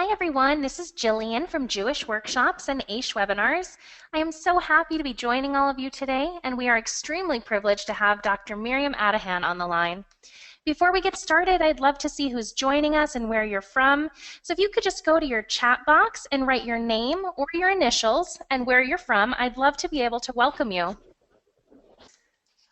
Hi everyone, this is Jillian from Jewish Workshops and AISH Webinars. I am so happy to be joining all of you today, and we are extremely privileged to have Dr. Miriam Adahan on the line. Before we get started, I'd love to see who's joining us and where you're from. So if you could just go to your chat box and write your name or your initials and where you're from, I'd love to be able to welcome you.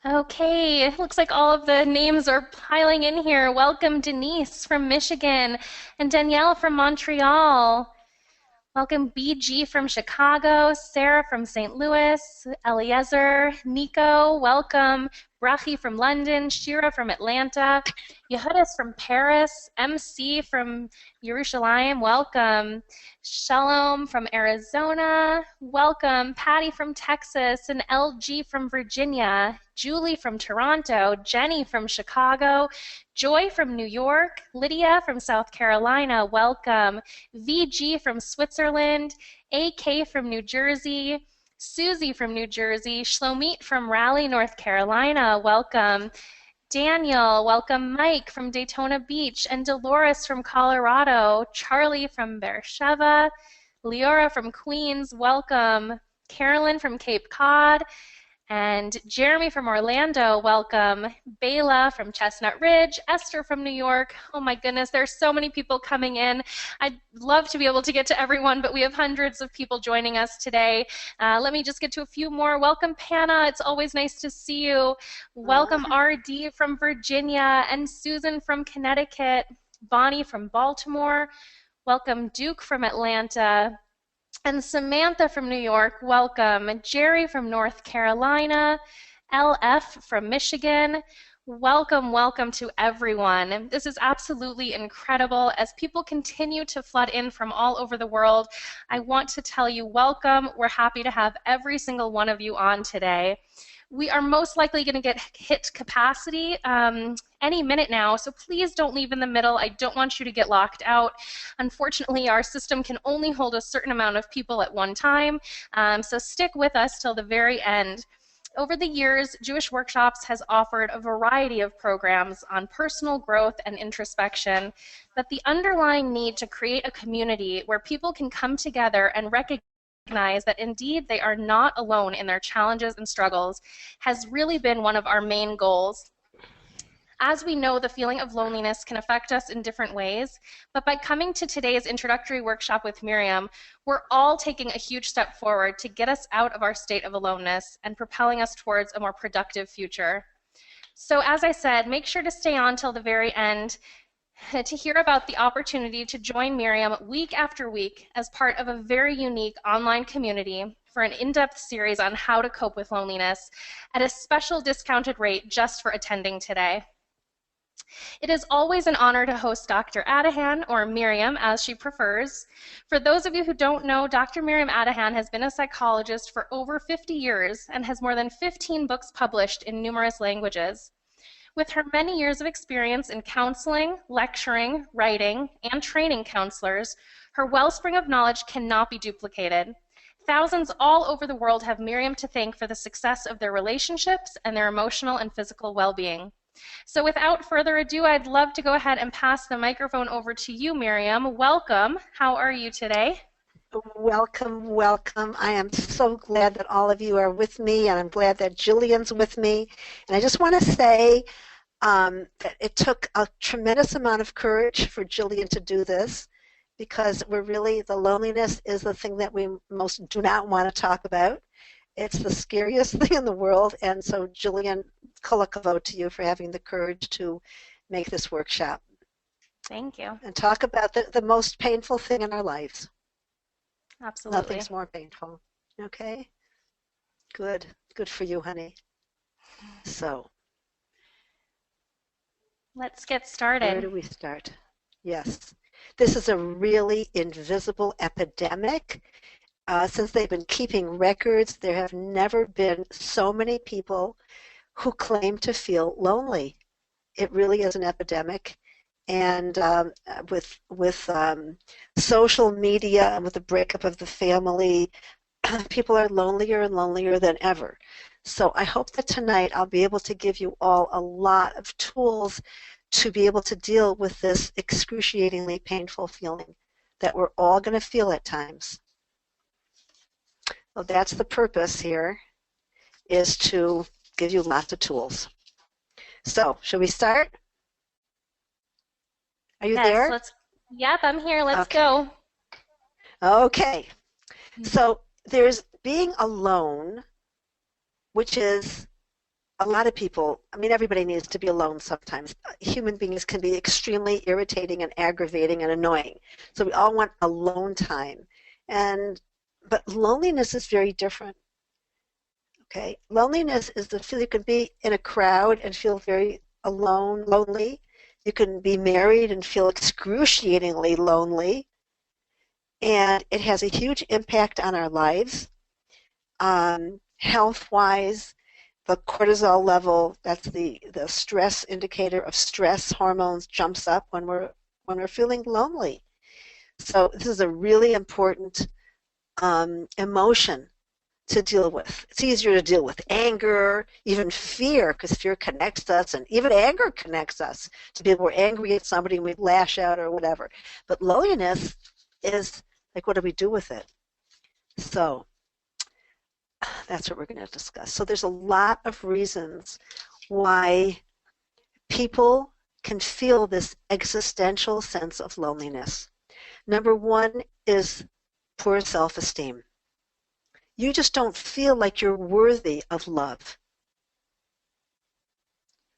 Okay, it looks like all of the names are piling in here. Welcome Denise from Michigan and Danielle from Montreal. Welcome BG from Chicago, Sarah from St. Louis, Eliezer, Nico, welcome, Brachi from London, Shira from Atlanta, Yehudis from Paris, MC from Jerusalem, welcome, Shalom from Arizona, welcome, Patty from Texas, and LG from Virginia, Julie from Toronto, Jenny from Chicago, Joy from New York, Lydia from South Carolina, welcome, VG from Switzerland, AK from New Jersey, Susie from New Jersey, Shlomit from Raleigh, North Carolina, welcome, Daniel, welcome, Mike from Daytona Beach, and Dolores from Colorado, Charlie from Beersheba, Leora from Queens, welcome, Carolyn from Cape Cod, and Jeremy from Orlando, welcome. Bayla from Chestnut Ridge, Esther from New York. Oh my goodness, there's so many people coming in. I'd love to be able to get to everyone, but we have hundreds of people joining us today. Let me just get to a few more. Welcome, Panna. It's always nice to see you. Welcome, RD from Virginia, and Susan from Connecticut, Bonnie from Baltimore. Welcome, Duke from Atlanta. And Samantha from New York, welcome. Jerry from North Carolina, LF from Michigan, welcome, welcome to everyone. This is absolutely incredible. As people continue to flood in from all over the world, I want to tell you welcome. We're happy to have every single one of you on today. We are most likely going to get hit capacity any minute now, so please don't leave in the middle. I don't want you to get locked out. Unfortunately, our system can only hold a certain amount of people at one time, so stick with us till the very end. Over the years, Jewish Workshops has offered a variety of programs on personal growth and introspection, but the underlying need to create a community where people can come together and recognize that indeed they are not alone in their challenges and struggles has really been one of our main goals. As we know, the feeling of loneliness can affect us in different ways, but by coming to today's introductory workshop with Miriam, we're all taking a huge step forward to get us out of our state of aloneness and propelling us towards a more productive future. So as I said, make sure to stay on till the very end to hear about the opportunity to join Miriam week after week as part of a very unique online community for an in-depth series on how to cope with loneliness at a special discounted rate just for attending today. It is always an honor to host Dr. Adahan, or Miriam as she prefers. For those of you who don't know, Dr. Miriam Adahan has been a psychologist for over 50 years and has more than 15 books published in numerous languages. With her many years of experience in counseling, lecturing, writing, and training counselors, her wellspring of knowledge cannot be duplicated. Thousands all over the world have Miriam to thank for the success of their relationships and their emotional and physical well-being. So without further ado, I'd love to go ahead and pass the microphone over to you, Miriam. Welcome. How are you today? Welcome, welcome. I am so glad that all of you are with me, and I'm glad that Jillian's with me. And I just want to say that it took a tremendous amount of courage for Jillian to do this, because the loneliness is the thing that we most do not want to talk about. It's the scariest thing in the world, and so Jillian, kol hakavod to you for having the courage to make this workshop. Thank you. And talk about the most painful thing in our lives. Absolutely. Nothing's more painful. Okay? Good. Good for you, honey. So. Let's get started. Where do we start? Yes. This is a really invisible epidemic. Since they've been keeping records, there have never been so many people who claim to feel lonely. It really is an epidemic. And with social media and with the breakup of the family, people are lonelier and lonelier than ever. So I hope that tonight I'll be able to give you all a lot of tools to be able to deal with this excruciatingly painful feeling that we're all going to feel at times. Well, that's the purpose here, is to give you lots of tools. So, should we start? Are you Yes, there? let's, yep, I'm here. Let's Okay. go. Okay. So, there's being alone, which is a lot of people, I mean, everybody needs to be alone sometimes. Human beings can be extremely irritating and aggravating and annoying. So we all want alone time. But loneliness is very different. Okay? Loneliness is the feel you can be in a crowd and feel very alone, lonely. You can be married and feel excruciatingly lonely. And it has a huge impact on our lives, health-wise. The cortisol level, that's the stress indicator of stress hormones, jumps up when we're feeling lonely. So this is a really important emotion to deal with. It's easier to deal with anger, even fear, because fear connects us, and even anger connects us to people. We're angry at somebody and we lash out or whatever. But loneliness is like, what do we do with it? So that's what we're going to discuss. So there's a lot of reasons why people can feel this existential sense of loneliness. Number one is poor self-esteem. You just don't feel like you're worthy of love.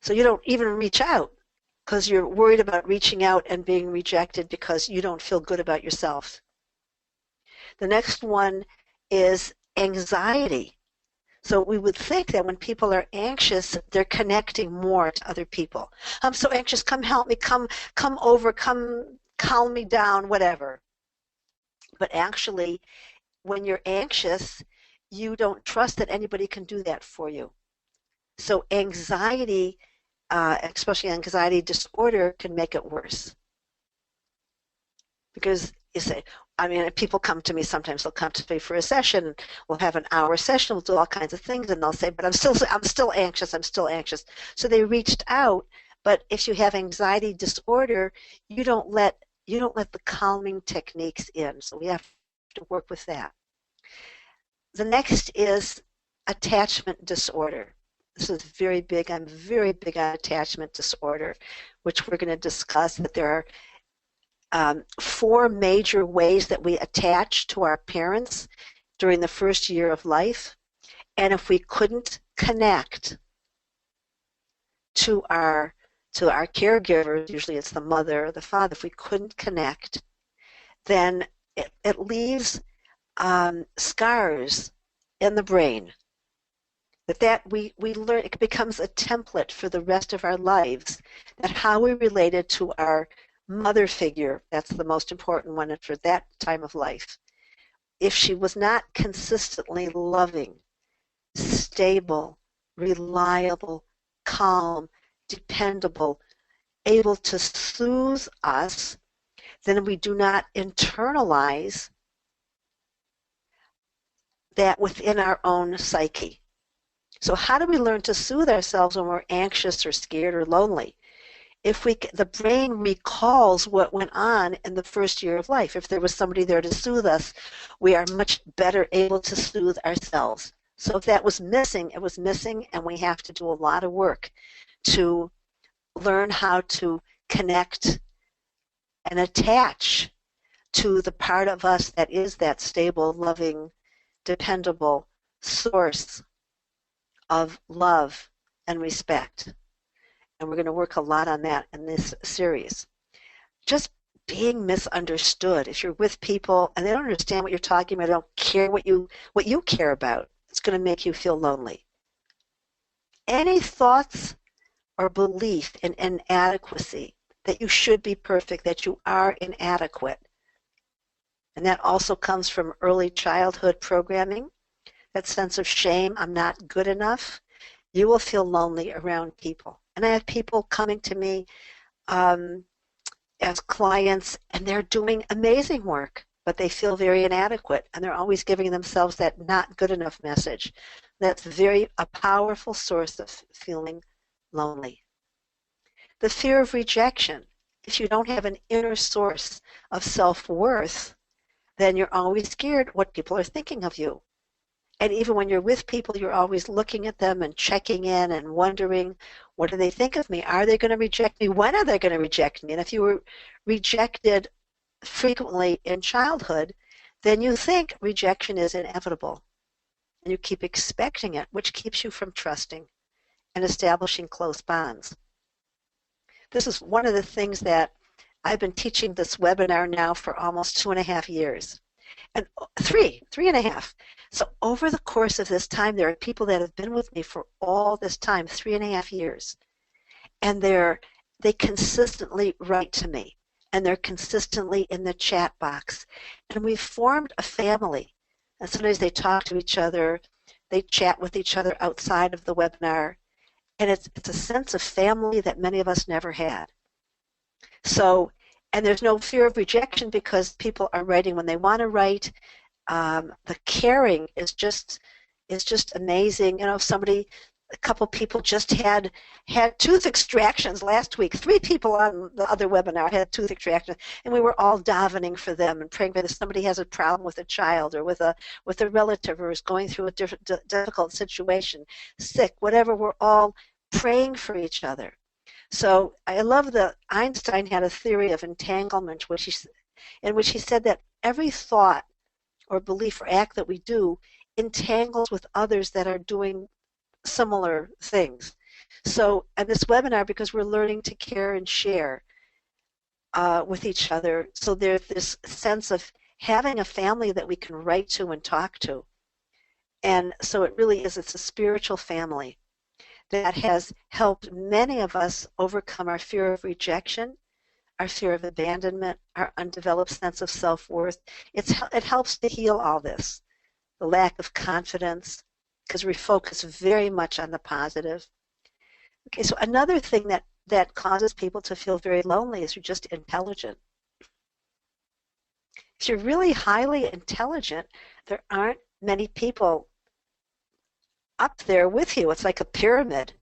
So you don't even reach out because you're worried about reaching out and being rejected because you don't feel good about yourself. The next one is anxiety. So we would think that when people are anxious, they're connecting more to other people. I'm so anxious, come help me, come over, come calm me down, whatever. But actually, when you're anxious, you don't trust that anybody can do that for you. So anxiety, especially anxiety disorder, can make it worse. Because you say, I mean, people come to me sometimes. They'll come to me for a session. We'll have an hour session. We'll do all kinds of things, and they'll say, "But I'm still anxious. I'm still anxious." So they reached out. But if you have anxiety disorder, you don't let the calming techniques in. So we have to work with that. The next is attachment disorder. This is very big. I'm very big on attachment disorder, which we're going to discuss. That there are four major ways that we attach to our parents during the first year of life. And if we couldn't connect to our caregivers, usually it's the mother or the father, if we couldn't connect, then it leaves scars in the brain. That we learn, it becomes a template for the rest of our lives, that how we related to our mother figure, that's the most important one for that time of life. If she was not consistently loving, stable, reliable, calm, dependable, able to soothe us, then we do not internalize that within our own psyche. So how do we learn to soothe ourselves when we're anxious or scared or lonely? If the brain recalls what went on in the first year of life. If there was somebody there to soothe us, we are much better able to soothe ourselves. So if that was missing, it was missing, and we have to do a lot of work to learn how to connect and attach to the part of us that is that stable, loving, dependable source of love and respect. And we're going to work a lot on that in this series. Just being misunderstood. If you're with people and they don't understand what you're talking about, don't care what you care about, it's going to make you feel lonely. Any thoughts or belief in inadequacy, that you should be perfect, that you are inadequate. And that also comes from early childhood programming, that sense of shame, I'm not good enough. You will feel lonely around people. And I have people coming to me as clients, and they're doing amazing work, but they feel very inadequate, and they're always giving themselves that not good enough message. That's a powerful source of feeling lonely. The fear of rejection. if you don't have an inner source of self-worth, then you're always scared what people are thinking of you. And even when you're with people, you're always looking at them and checking in and wondering, what do they think of me? Are they going to reject me? When are they going to reject me? And if you were rejected frequently in childhood, then you think rejection is inevitable. And you keep expecting it, which keeps you from trusting and establishing close bonds. This is one of the things that I've been teaching this webinar now for almost 2.5 years. And three and a half. So over the course of this time, there are people that have been with me for all this time, 3.5 years. And they consistently write to me. And they're consistently in the chat box. And we've formed a family. And sometimes they talk to each other. They chat with each other outside of the webinar. And it's a sense of family that many of us never had. So, and there's no fear of rejection because people are writing when they want to write. The caring is just amazing. You know, a couple people just had tooth extractions last week. 3 people on the other webinar had tooth extractions, and we were all davening for them and praying for them. Somebody has a problem with a child or with a relative or is going through a difficult situation, sick, whatever. We're all praying for each other. So I love that Einstein had a theory of entanglement, in which he said that every thought or belief or act that we do entangles with others that are doing similar things. So in this webinar, because we're learning to care and share with each other, so there's this sense of having a family that we can write to and talk to. And so it really is, it's a spiritual family that has helped many of us overcome our fear of rejection, our fear of abandonment, our undeveloped sense of self-worth. It helps to heal all this, the lack of confidence, because we focus very much on the positive. Okay, so another thing that causes people to feel very lonely is you're just intelligent. If you're really highly intelligent, there aren't many people up there with you. It's like a pyramid.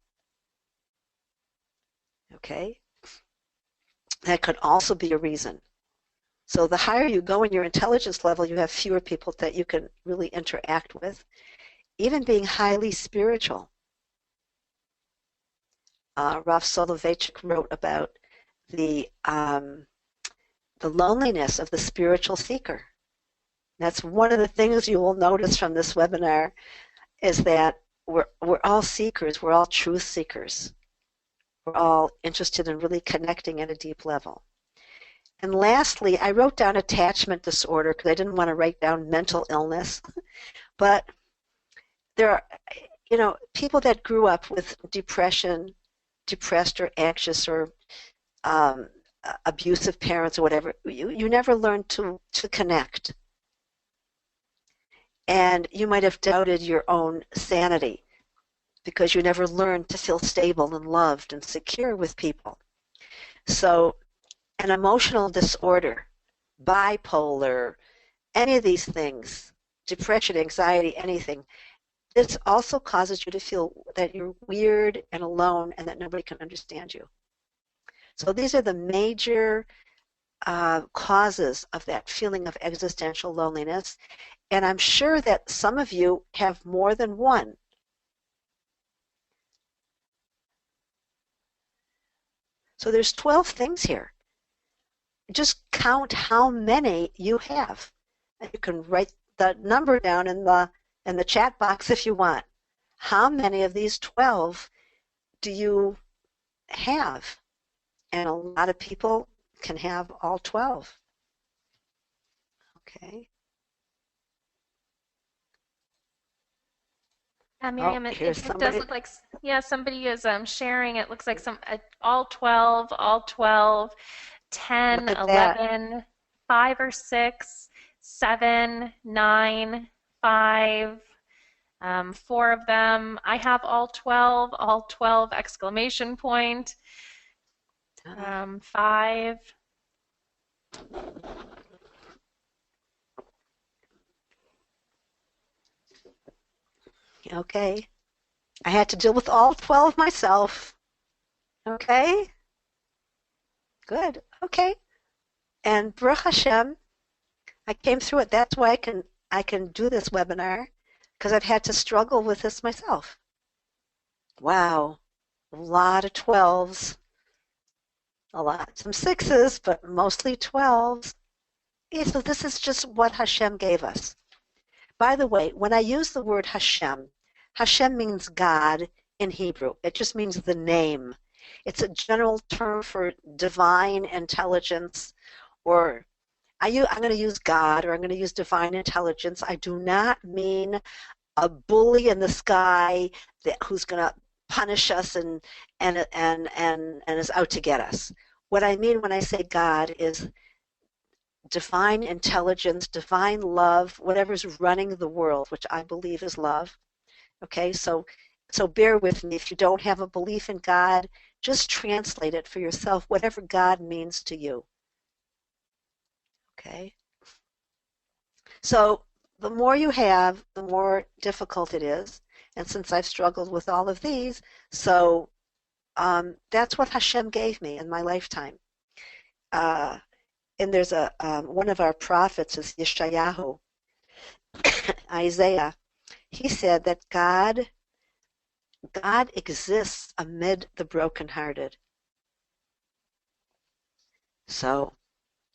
Okay? That could also be a reason. So the higher you go in your intelligence level, you have fewer people that you can really interact with. Even being highly spiritual. Ralph Soloveitchik wrote about the loneliness of the spiritual seeker. That's one of the things you will notice from this webinar is that we're all seekers. We're all truth seekers. We're all interested in really connecting at a deep level. And lastly, I wrote down attachment disorder because I didn't want to write down mental illness. But there are, people that grew up with depression, depressed or anxious or abusive parents or whatever, you never learned to connect. And you might have doubted your own sanity because you never learned to feel stable and loved and secure with people. So an emotional disorder, bipolar, any of these things, depression, anxiety, anything, this also causes you to feel that you're weird and alone and that nobody can understand you. So these are the major causes of that feeling of existential loneliness. And I'm sure that some of you have more than one. So there's 12 things here. Just count how many you have. And you can write the number down in the chat box if you want. How many of these 12 do you have? And a lot of people can have all 12. Okay. Miriam, Here's it does somebody. look like, yeah, somebody is sharing. It looks like all 12, all 12, 10, Look at that. 11, 5 or 6, 7, 9, 5, 4 of them. I have all 12 exclamation point, 5. Okay. I had to deal with all 12 myself. Okay. Good. Okay. And Baruch Hashem, I came through it. That's why I can do this webinar, because I've had to struggle with this myself. Wow. A lot of 12s, a lot, some 6s, but mostly 12s. Yeah, so this is just what Hashem gave us. By the way, when I use the word Hashem, Hashem means God in Hebrew. It just means the name. It's a general term for divine intelligence, or I'm going to use God, or I'm going to use divine intelligence. I do not mean a bully in the sky who's going to punish us and is out to get us. What I mean when I say God is divine intelligence, divine love, whatever's running the world, which I believe is love. Okay, so bear with me. If you don't have a belief in God, just translate it for yourself, whatever God means to you. Okay? So the more you have, the more difficult it is. And since I've struggled with all of these, so that's what Hashem gave me in my lifetime. And there's one of our prophets is Yeshayahu, Isaiah. He said that God exists amid the brokenhearted. So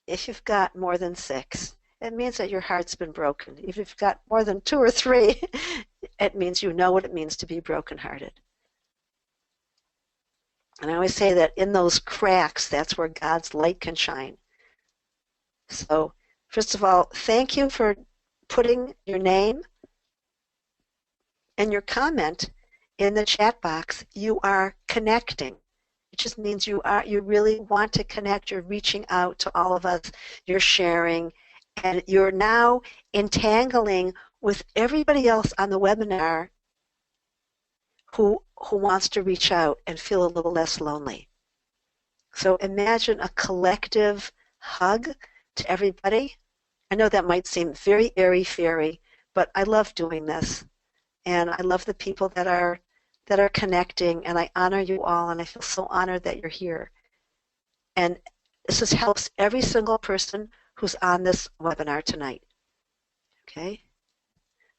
if you've got more than 6, it means that your heart's been broken. If you've got more than 2 or 3, it means you know what it means to be brokenhearted. And I always say that in those cracks, that's where God's light can shine. So first of all, thank you for putting your name and your comment in the chat box. You are connecting. It just means you really want to connect. You're reaching out to all of us. You're sharing, and you're now entangling with everybody else on the webinar who wants to reach out and feel a little less lonely. So imagine a collective hug to everybody. I know that might seem very airy-fairy, but I love doing this. And I love the people that are connecting, and I honor you all, and I feel so honored that you're here. And this just helps every single person who's on this webinar tonight. Okay?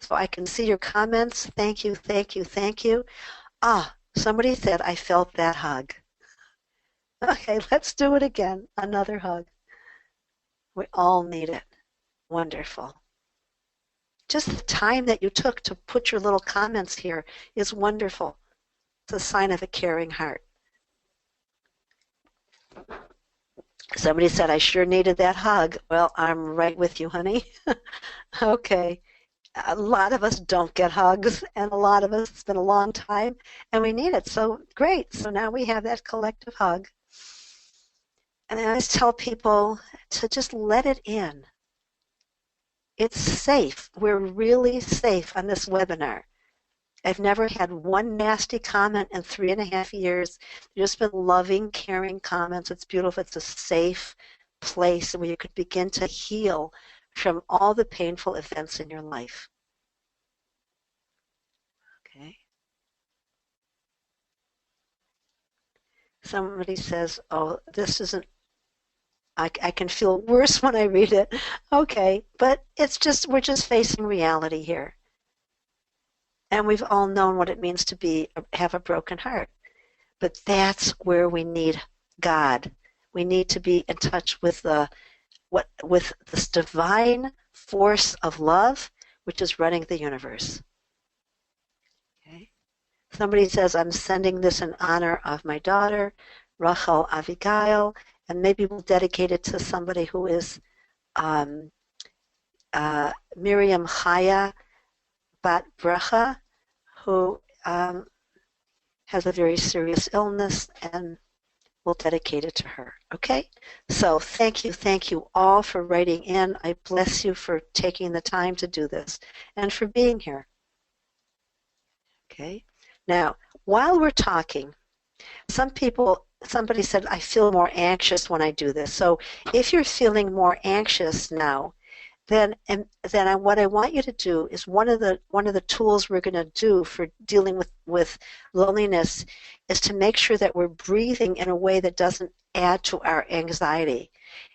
So I can see your comments. Thank you, thank you, thank you. Somebody said, I felt that hug. Okay, let's do it again. Another hug. We all need it. Wonderful. Just the time that you took to put your little comments here is wonderful. It's a sign of a caring heart. Somebody said, I sure needed that hug. Well, I'm right with you, honey. Okay. A lot of us don't get hugs, and a lot of us, it's been a long time, and we need it. So great. So now we have that collective hug. And I always tell people to just let it in. It's safe. We're really safe on this webinar. I've never had one nasty comment in 3.5 years. There's just been loving, caring comments. It's beautiful. It's a safe place where you could begin to heal from all the painful events in your life. Okay. Somebody says, oh, this isn't, I can feel worse when I read it. Okay, but it's just, we're just facing reality here. And we've all known what it means to have a broken heart. But that's where we need God. We need to be in touch with with this divine force of love, which is running the universe. Okay. Somebody says, I'm sending this in honor of my daughter, Rachel Avigail, and maybe we'll dedicate it to somebody who is Miriam Chaya Bat Bracha, who has a very serious illness, and we'll dedicate it to her. Okay? So thank you all for writing in. I bless you for taking the time to do this and for being here. Okay? Now, while we're talking, somebody said, I feel more anxious when I do this. So if you're feeling more anxious now, then what I want you to do is one of the tools we're going to do for dealing with loneliness is to make sure that we're breathing in a way that doesn't add to our anxiety.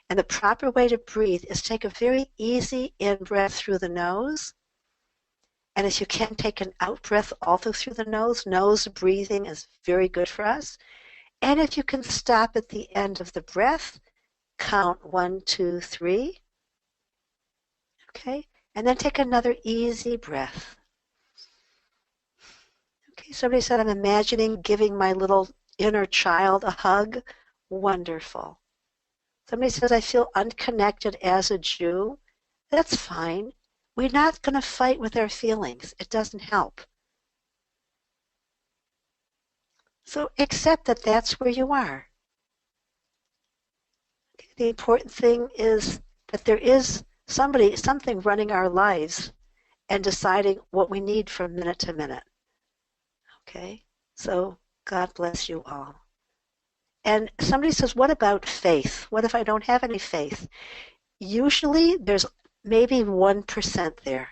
And the proper way to breathe is take a very easy in-breath through the nose. And if you can, take an out-breath also through the nose. Nose breathing is very good for us. And if you can stop at the end of the breath, count 1, 2, 3. Okay? And then take another easy breath. Okay, somebody said, I'm imagining giving my little inner child a hug. Wonderful. Somebody says, I feel unconnected as a Jew. That's fine. We're not going to fight with our feelings. It doesn't help. So accept that that's where you are. Okay, the important thing is that there is something running our lives and deciding what we need from minute to minute. Okay? So God bless you all. And somebody says, what about faith? What if I don't have any faith? Usually there's maybe 1% there.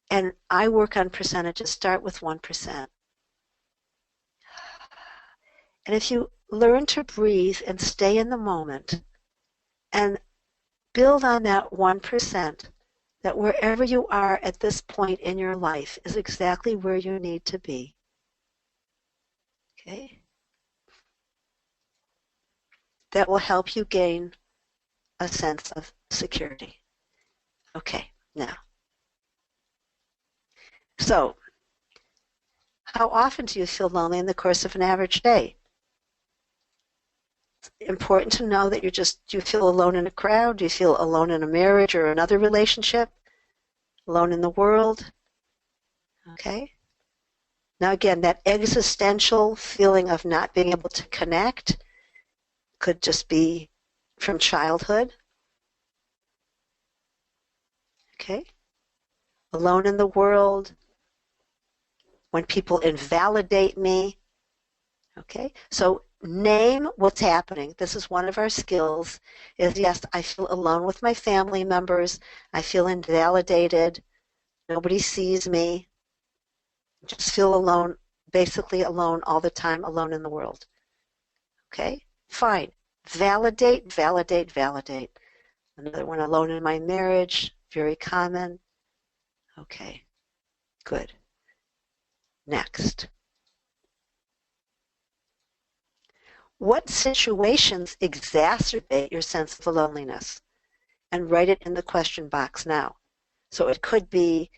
And I work on percentages. Start with 1%. And if you learn to breathe and stay in the moment and build on that 1%, that wherever you are at this point in your life is exactly where you need to be. Okay? That will help you gain a sense of security. Okay, now. So, how often do you feel lonely in the course of an average day? It's important to know that do you feel alone in a crowd? Do you feel alone in a marriage or another relationship? Alone in the world? Okay? Now again, that existential feeling of not being able to connect could just be from childhood. Okay? Alone in the world, when people invalidate me. Okay? So name what's happening. This is one of our skills, is yes, I feel alone with my family members. I feel invalidated. Nobody sees me. Just feel alone, basically alone all the time, alone in the world. Okay? Fine. Validate, validate, validate. Another one, alone in my marriage, very common. Okay, good. Next. What situations exacerbate your sense of loneliness? And write it in the question box now. So it could be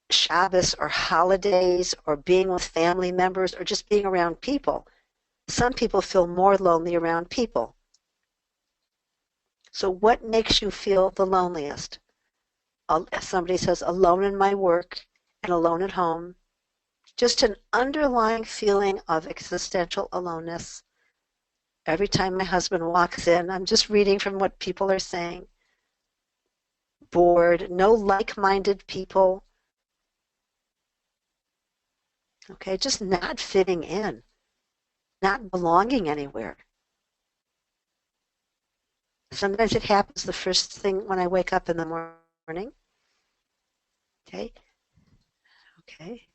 Shabbos or holidays or being with family members or just being around people. Some people feel more lonely around people. So what makes you feel the loneliest? Somebody says alone in my work and alone at home. Just an underlying feeling of existential aloneness. Every time my husband walks in, I'm just reading from what people are saying. Bored, no like-minded people. Okay, just not fitting in, not belonging anywhere. Sometimes it happens the first thing when I wake up in the morning. Okay, okay.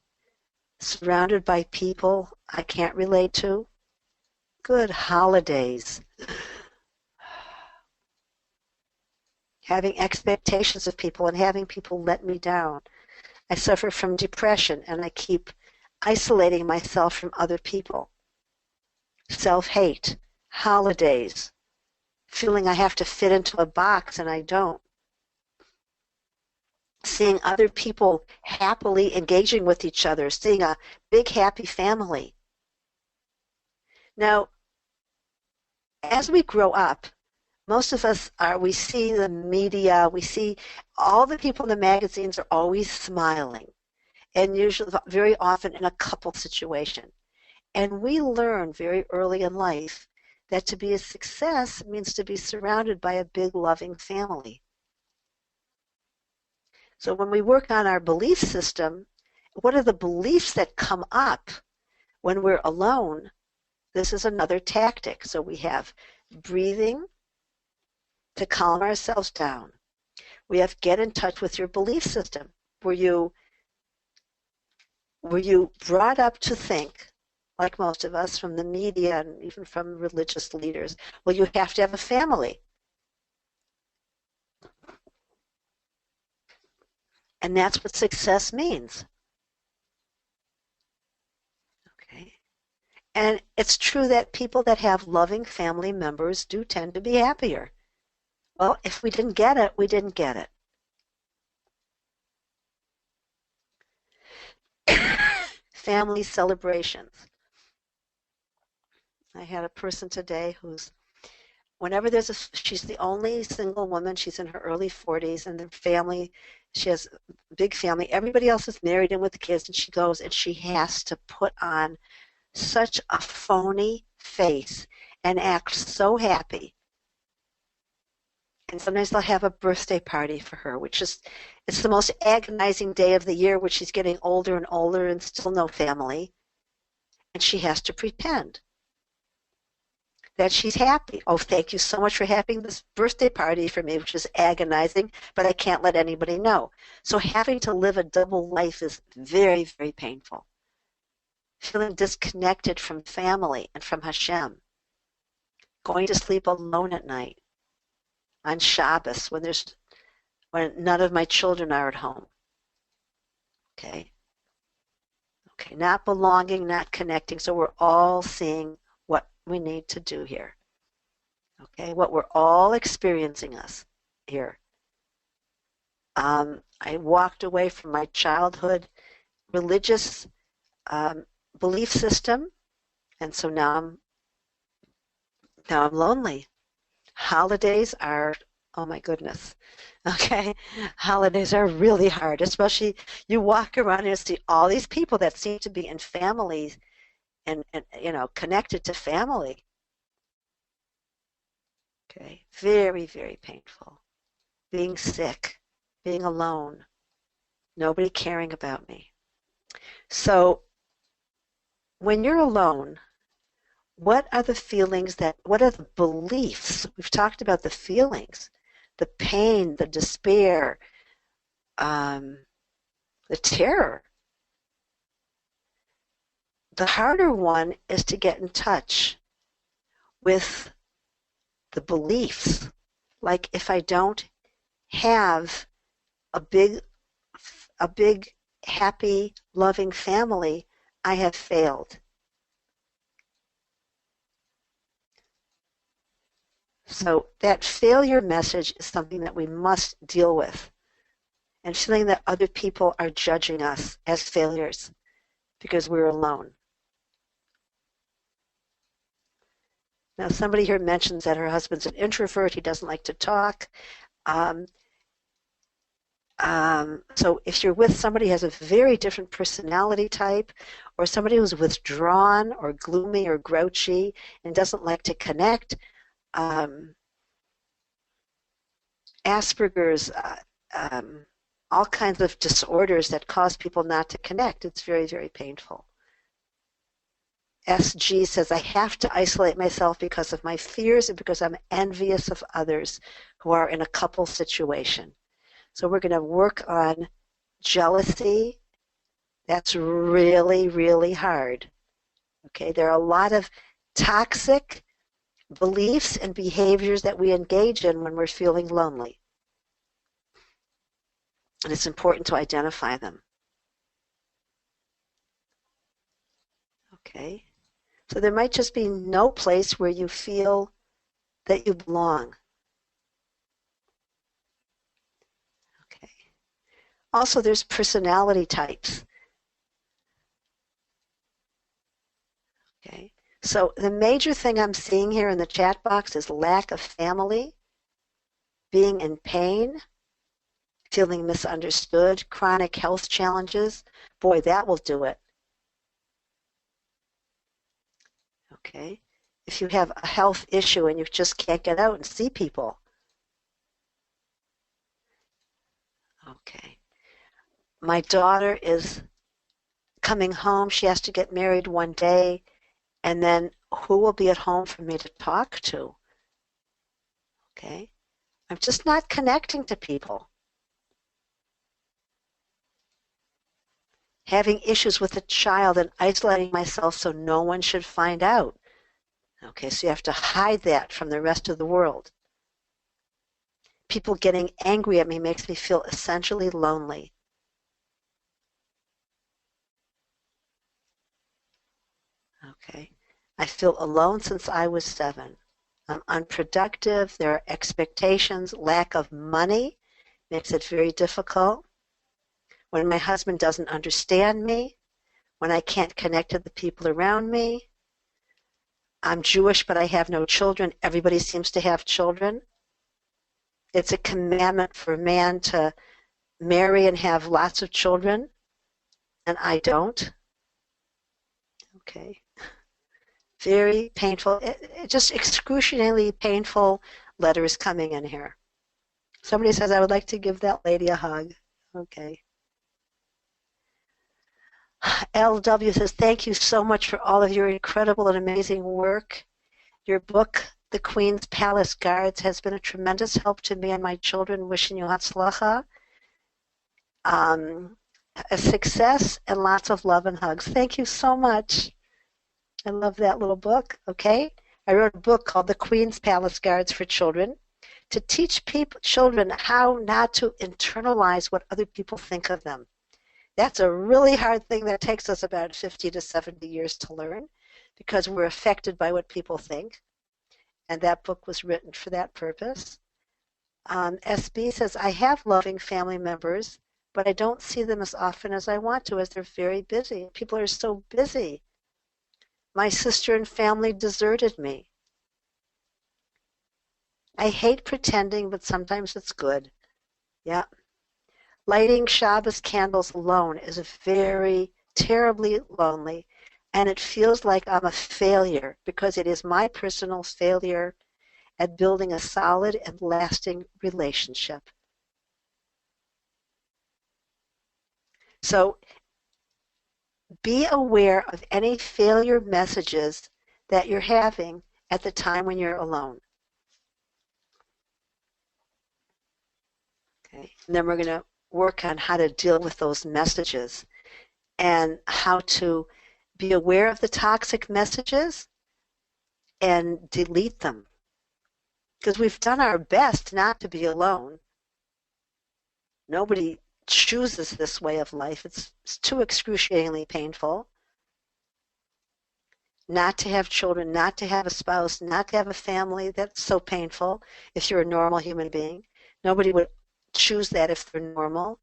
Surrounded by people I can't relate to. Good. Holidays. Having expectations of people and having people let me down. I suffer from depression and I keep isolating myself from other people. Self-hate. Holidays. Feeling I have to fit into a box and I don't. Seeing other people happily engaging with each other. Seeing a big happy family. Now, as we grow up, most of us we see the media, we see all the people in the magazines are always smiling, and usually very often in a couple situation. And we learn very early in life that to be a success means to be surrounded by a big loving family. So when we work on our belief system, what are the beliefs that come up when we're alone? This is another tactic. So we have breathing to calm ourselves down. We have get in touch with your belief system. Were you brought up to think like most of us, from the media and even from religious leaders. Well, you have to have a family. And that's what success means. Okay. And it's true that people that have loving family members do tend to be happier. Well, if we didn't get it, we didn't get it. Family celebrations. I had a person today who's, whenever there's a, she's the only single woman, she's in her early 40s, and the family, she has a big family. Everybody else is married and with kids, and she goes and she has to put on such a phony face and act so happy. And sometimes they'll have a birthday party for her, which is, it's the most agonizing day of the year, which she's getting older and older and still no family. And she has to pretend that she's happy. Oh, thank you so much for having this birthday party for me, which is agonizing, but I can't let anybody know. So having to live a double life is very, very painful. Feeling disconnected from family and from Hashem. Going to sleep alone at night on Shabbos when none of my children are at home. Okay. Okay, not belonging, not connecting. So we're all seeing what we need to do here. Okay, what we're all experiencing us here. I walked away from my childhood religious belief system, and so now I'm lonely. Holidays are, oh my goodness. Okay, holidays are really hard, especially you walk around and see all these people that seem to be in families and connected to family. Okay, very, very painful. Being sick, being alone, nobody caring about me. So when you're alone, what are the feelings what are the beliefs? We've talked about the feelings, the pain, the despair, the terror. The harder one is to get in touch with the beliefs. Like if I don't have a big, happy, loving family, I have failed. So that failure message is something that we must deal with. And feeling that other people are judging us as failures because we're alone. Now, somebody here mentions that her husband's an introvert. He doesn't like to talk. So if you're with somebody who has a very different personality type, or somebody who's withdrawn or gloomy or grouchy and doesn't like to connect, Asperger's, all kinds of disorders that cause people not to connect. It's very, very painful. SG says, I have to isolate myself because of my fears and because I'm envious of others who are in a couple situation. So we're going to work on jealousy. That's really, really hard. Okay, there are a lot of toxic beliefs and behaviors that we engage in when we're feeling lonely. And it's important to identify them. Okay, so there might just be no place where you feel that you belong. Okay. Also, there's personality types. Okay. So the major thing I'm seeing here in the chat box is lack of family, being in pain, feeling misunderstood, chronic health challenges. Boy, that will do it. Okay. If you have a health issue and you just can't get out and see people. Okay. My daughter is coming home. She has to get married one day. And then who will be at home for me to talk to? Okay. I'm just not connecting to people. having issues with a child and isolating myself so no one should find out. Okay, so you have to hide that from the rest of the world. People getting angry at me makes me feel essentially lonely. Okay, I feel alone since I was 7. I'm unproductive. There are expectations. Lack of money makes it very difficult. When my husband doesn't understand me, when I can't connect to the people around me. I'm Jewish, but I have no children. Everybody seems to have children. It's a commandment for a man to marry and have lots of children, and I don't. Okay. Very painful, just excruciatingly painful letters coming in here. Somebody says, I would like to give that lady a hug. Okay. LW says, thank you so much for all of your incredible and amazing work. Your book, The Queen's Palace Guards, has been a tremendous help to me and my children. Wishing you hatzlacha, a success, and lots of love and hugs. Thank you so much. I love that little book. Okay. I wrote a book called The Queen's Palace Guards for Children to teach children how not to internalize what other people think of them. That's a really hard thing that takes us about 50 to 70 years to learn because we're affected by what people think. And that book was written for that purpose. SB says, I have loving family members, but I don't see them as often as I want to, as they're very busy. People are so busy. My sister and family deserted me. I hate pretending, but sometimes it's good. Yeah. Lighting Shabbos candles alone is very terribly lonely, and it feels like I'm a failure because it is my personal failure at building a solid and lasting relationship. So be aware of any failure messages that you're having at the time when you're alone. Okay, and then we're going to work on how to deal with those messages and how to be aware of the toxic messages and delete them. Because we've done our best not to be alone. Nobody chooses this way of life. It's too excruciatingly painful. Not to have children, not to have a spouse, not to have a family, that's so painful if you're a normal human being. Nobody would choose that if they're normal.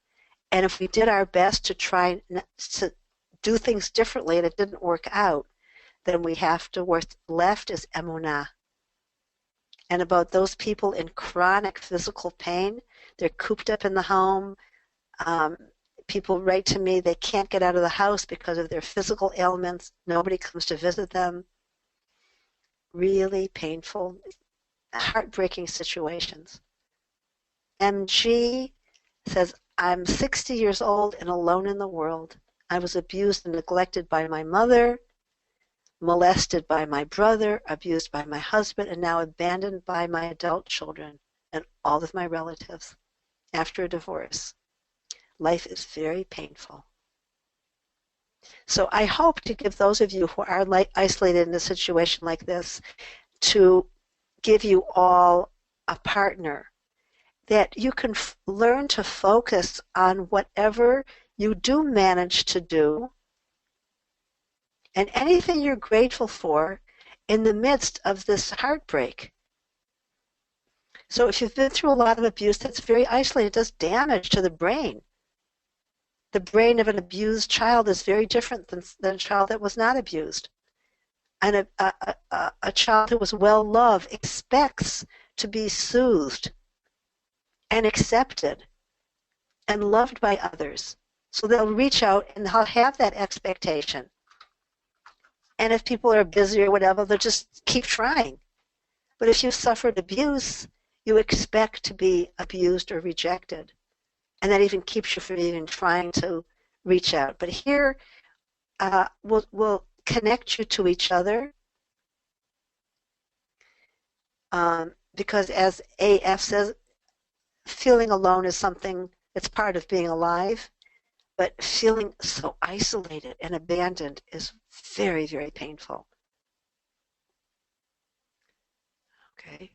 And if we did our best to try to do things differently and it didn't work out, then we have to, what's left is emunah. And about those people in chronic physical pain, they're cooped up in the home. People write to me, they can't get out of the house because of their physical ailments. Nobody comes to visit them. Really painful, heartbreaking situations. MG says, I'm 60 years old and alone in the world. I was abused and neglected by my mother, molested by my brother, abused by my husband, and now abandoned by my adult children and all of my relatives after a divorce. Life is very painful. So I hope to give those of you who are isolated in a situation like this, to give you all a partner that you can learn to focus on whatever you do manage to do and anything you're grateful for in the midst of this heartbreak. So if you've been through a lot of abuse, that's very isolated. It does damage to the brain. The brain of an abused child is very different than a child that was not abused. And a child who was well loved expects to be soothed and accepted and loved by others. So they'll reach out and they'll have that expectation. And if people are busy or whatever, they'll just keep trying. But if you've suffered abuse, you expect to be abused or rejected. And that even keeps you from even trying to reach out. But here, we'll connect you to each other. Because as AF says, feeling alone is something that's part of being alive. but feeling so isolated and abandoned is very, very painful. Okay.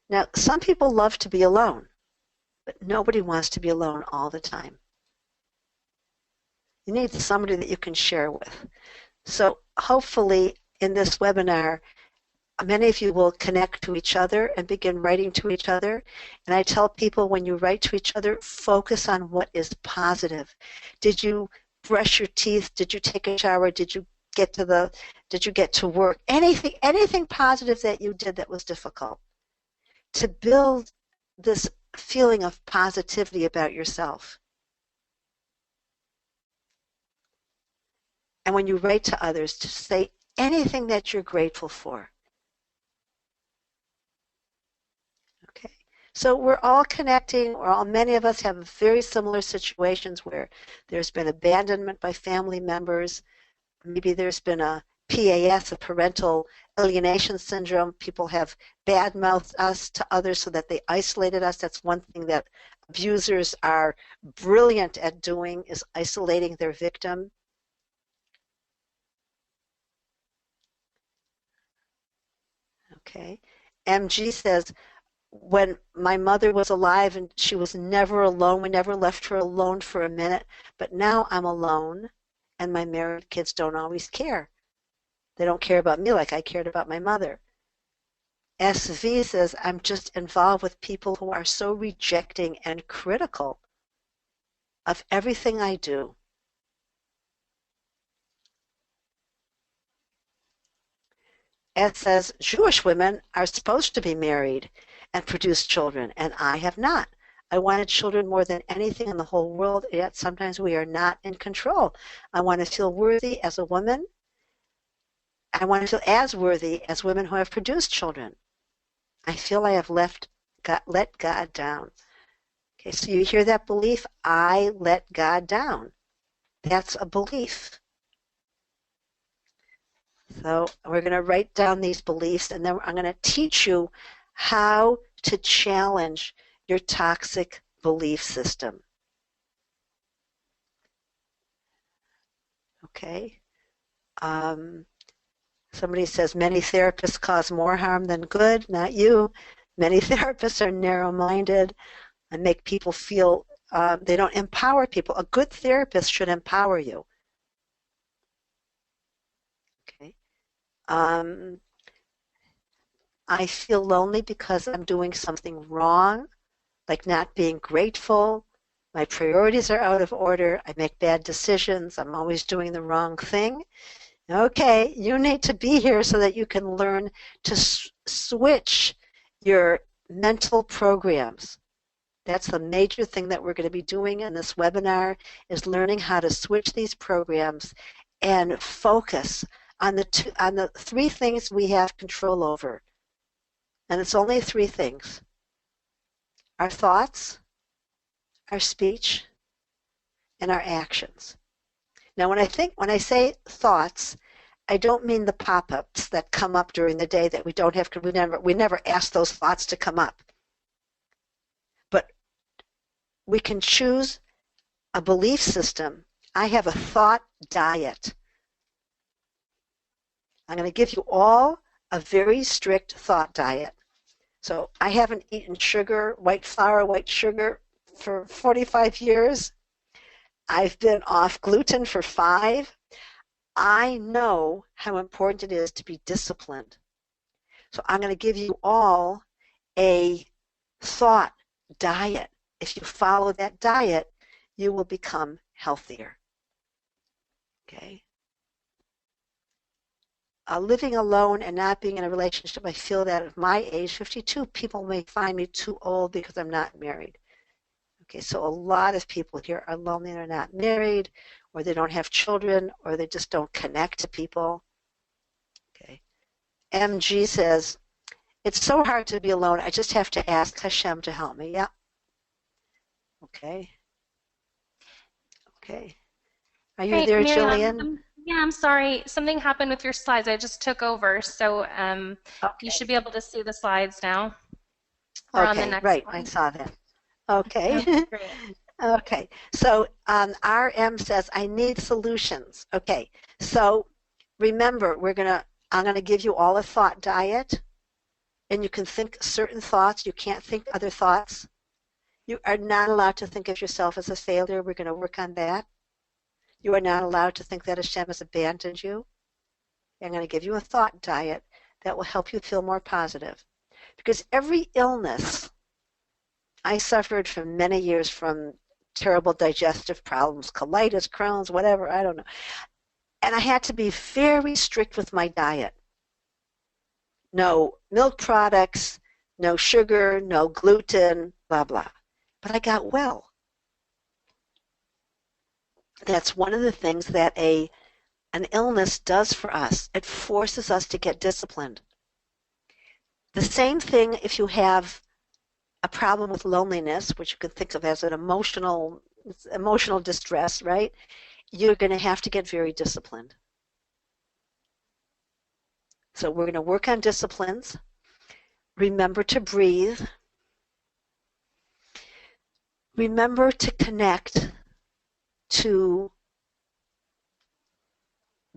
Now, some people love to be alone, but nobody wants to be alone all the time. You need somebody that you can share with. So hopefully in this webinar, many of you will connect to each other and begin writing to each other. And I tell people, when you write to each other, focus on what is positive. Did you brush your teeth? Did you take a shower? Did you get to work? Anything positive that you did that was difficult. To build this feeling of positivity about yourself. And when you write to others, to say anything that you're grateful for. Okay. So we're all connecting, many of us have very similar situations where there's been abandonment by family members. Maybe there's been a PAS, a parental alienation syndrome. People have bad-mouthed us to others so that they isolated us. That's one thing that abusers are brilliant at doing, is isolating their victim. Okay. MG says, when my mother was alive and she was never alone, we never left her alone for a minute, but now I'm alone and my married kids don't always care. They don't care about me like I cared about my mother. SV says, I'm just involved with people who are so rejecting and critical of everything I do. S says, Jewish women are supposed to be married and produce children, and I have not. I wanted children more than anything in the whole world, yet sometimes we are not in control. I want to feel worthy as a woman. I want to feel as worthy as women who have produced children. I feel I have let God down. Okay, so you hear that belief? I let God down. That's a belief. So we're going to write down these beliefs, and then I'm going to teach you how to challenge your toxic belief system. Okay. Somebody says many therapists cause more harm than good. Not you. Many therapists are narrow-minded and make people feel they don't empower people. A good therapist should empower you. Okay. I feel lonely because I'm doing something wrong, like not being grateful. My priorities are out of order. I make bad decisions. I'm always doing the wrong thing. Okay, you need to be here so that you can learn to switch your mental programs. That's the major thing that we're going to be doing in this webinar, is learning how to switch these programs and focus on the three things we have control over. And it's only three things: our thoughts, our speech, and our actions. Now, when I say thoughts, I don't mean the pop-ups that come up during the day that we don't have, we never ask those thoughts to come up. But we can choose a belief system. I have a thought diet. I'm going to give you all a very strict thought diet. So I haven't eaten sugar, white flour, white sugar for 45 years. I've been off gluten for 5. I know how important it is to be disciplined. So I'm going to give you all a thought diet. If you follow that diet, you will become healthier. Okay. Living alone and not being in a relationship, I feel that at my age, 52, people may find me too old because I'm not married. Okay, so a lot of people here are lonely and are not married, or they don't have children, or they just don't connect to people. Okay. MG says, it's so hard to be alone. I just have to ask Hashem to help me. Yeah. Okay. Okay. Are you Great, there, Miriam. Jillian? Yeah, I'm sorry. Something happened with your slides. I just took over, so you Okay. should be able to see the slides now. We're on the Okay, next right. I one. saw that. Okay. Okay, great. Okay, so RM says, I need solutions. Okay, so remember, I'm gonna give you all a thought diet, and you can think certain thoughts. You can't think other thoughts. You are not allowed to think of yourself as a failure. We're gonna work on that. You are not allowed to think that Hashem has abandoned you. I'm gonna give you a thought diet that will help you feel more positive. Because every illness, I suffered for many years from terrible digestive problems, colitis, Crohn's, whatever, I don't know. And I had to be very strict with my diet. No milk products, no sugar, no gluten, blah, blah. But I got well. That's one of the things that an illness does for us. It forces us to get disciplined. The same thing if you have a problem with loneliness, which you can think of as an emotional distress, right? You're going to have to get very disciplined. So we're going to work on disciplines. Remember to breathe. Remember to connect to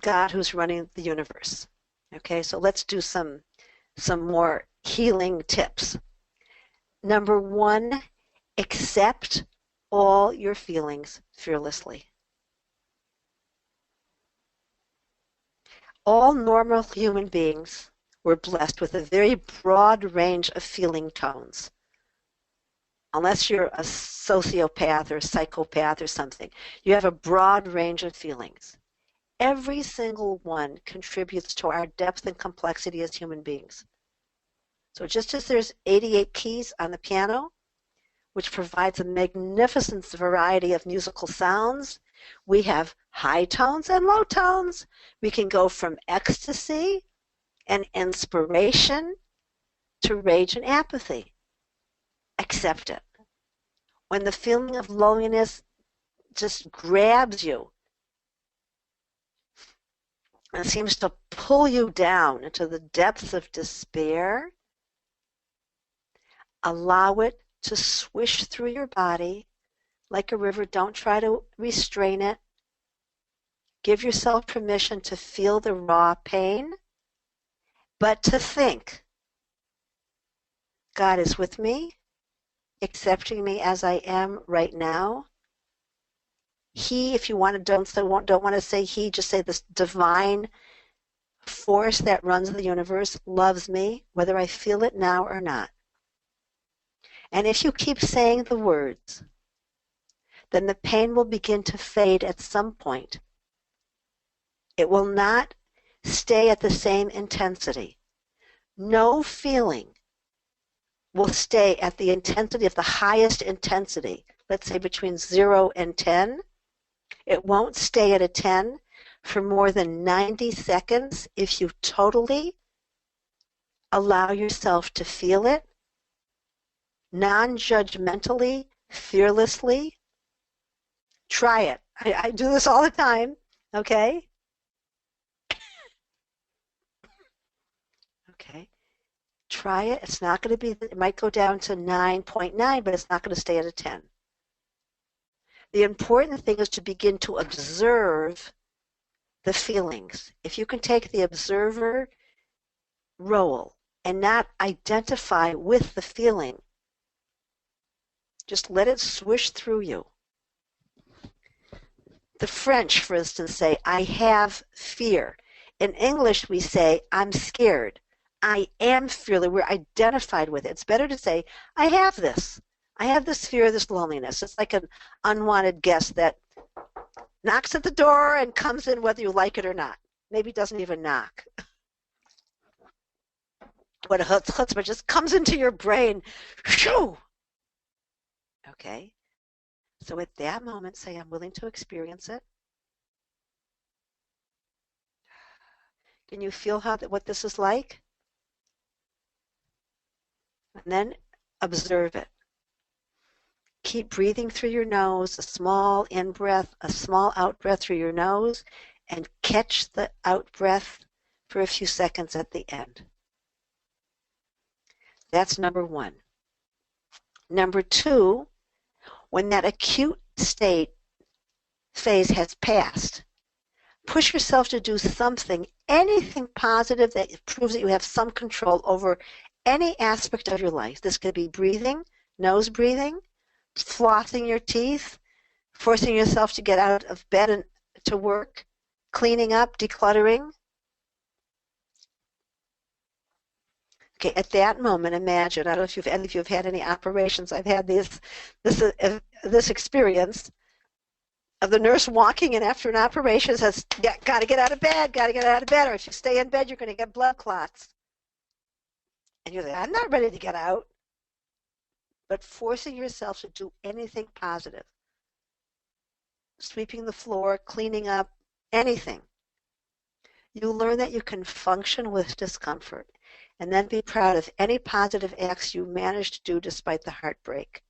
God who's running the universe. Okay, so let's do some more healing tips. Number one, accept all your feelings fearlessly. All normal human beings were blessed with a very broad range of feeling tones. Unless you're a sociopath or a psychopath or something, you have a broad range of feelings. Every single one contributes to our depth and complexity as human beings. So just as there's 88 keys on the piano, which provides a magnificent variety of musical sounds, we have high tones and low tones. We can go from ecstasy and inspiration to rage and apathy. Accept it. When the feeling of loneliness just grabs you and seems to pull you down into the depths of despair, allow it to swish through your body like a river. Don't try to restrain it. Give yourself permission to feel the raw pain, but to think, God is with me, accepting me as I am right now. He, if you want to, don't want to say he, just say this divine force that runs the universe loves me, whether I feel it now or not. And if you keep saying the words, then the pain will begin to fade at some point. It will not stay at the same intensity. No feeling will stay at the intensity of the highest intensity, let's say between 0 and 10. It won't stay at a 10 for more than 90 seconds if you totally allow yourself to feel it, non-judgmentally, fearlessly. Try it. I do this all the time, okay? Okay. Try it. It's not going to be, it might go down to 9.9, but it's not going to stay at a 10. The important thing is to begin to observe the feelings. If you can take the observer role and not identify with the feeling, just let it swish through you. The French, for instance, say, I have fear. In English, we say, I'm scared. I am fearless. We're identified with it. It's better to say, I have this. I have this fear, this loneliness. It's like an unwanted guest that knocks at the door and comes in whether you like it or not. Maybe doesn't even knock. What a chutzpah just comes into your brain. Shoo! Okay. So at that moment, say, I'm willing to experience it. Can you feel what this is like? And then observe it. Keep breathing through your nose, a small in-breath, a small out-breath through your nose, and catch the out-breath for a few seconds at the end. That's number one. Number two, When that acute state phase has passed, push yourself to do something, anything positive that proves that you have some control over any aspect of your life. This could be breathing, nose breathing, flossing your teeth, forcing yourself to get out of bed and to work, cleaning up, decluttering. Okay, at that moment, imagine, I don't know if any of you have had any operations. I've had this experience of the nurse walking in after an operation, says, yeah, got to get out of bed, got to get out of bed, or if you stay in bed, you're going to get blood clots. And you're like, I'm not ready to get out. But forcing yourself to do anything positive, sweeping the floor, cleaning up, anything, you learn that you can function with discomfort and then be proud of any positive acts you managed to do despite the heartbreak.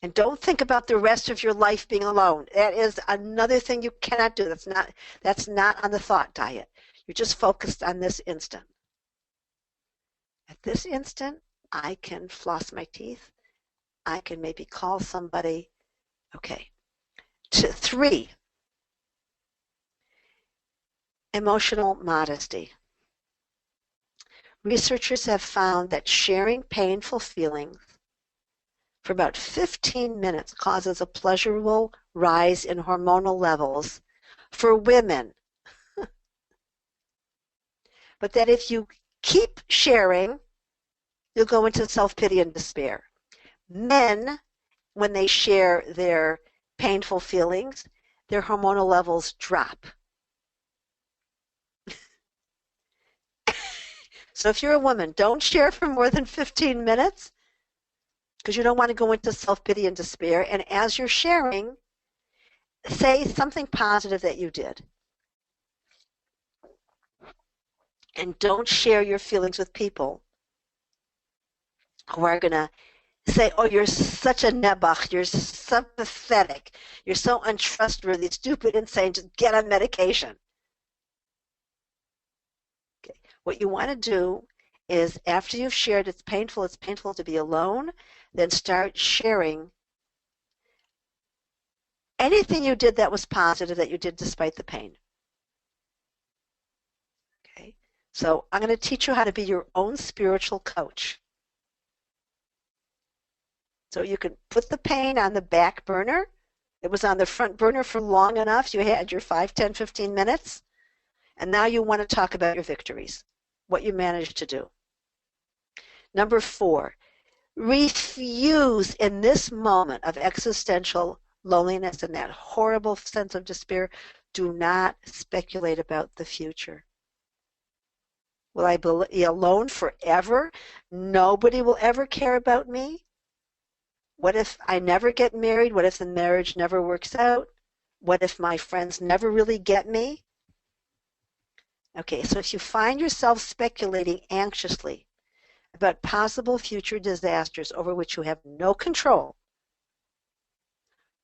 And don't think about the rest of your life being alone. That is another thing you cannot do. That's not on the thought diet. You're just focused on this instant. At this instant, I can floss my teeth. I can maybe call somebody. Okay. 3, emotional modesty. Researchers have found that sharing painful feelings for about 15 minutes causes a pleasurable rise in hormonal levels for women. But that if you keep sharing, you'll go into self-pity and despair. Men, when they share their painful feelings, their hormonal levels drop. So if you're a woman, don't share for more than 15 minutes because you don't want to go into self-pity and despair. And as you're sharing, say something positive that you did. And don't share your feelings with people who are going to say, oh, you're such a nebuch, you're so pathetic, you're so untrustworthy, stupid, insane, just get on medication. Okay. What you want to do is after you've shared, it's painful to be alone, then start sharing anything you did that was positive that you did despite the pain. Okay. So I'm going to teach you how to be your own spiritual coach. So you can put the pain on the back burner. It was on the front burner for long enough. You had your 5, 10, 15 minutes. And now you want to talk about your victories, what you managed to do. Number 4, refuse in this moment of existential loneliness and that horrible sense of despair. Do not speculate about the future. Will I be alone forever? Nobody will ever care about me? What if I never get married? What if the marriage never works out? What if my friends never really get me? Okay, so if you find yourself speculating anxiously about possible future disasters over which you have no control,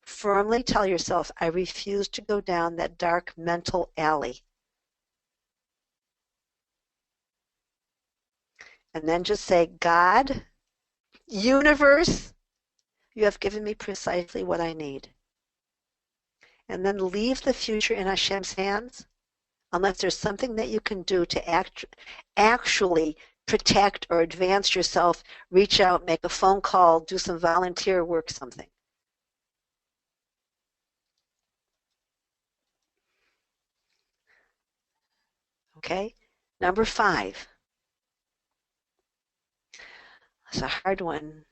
firmly tell yourself, I refuse to go down that dark mental alley. And then just say, God, universe, you have given me precisely what I need. And then leave the future in Hashem's hands, unless there's something that you can do to actually protect or advance yourself, reach out, make a phone call, do some volunteer work, something. Okay? Number 5. It's a hard one.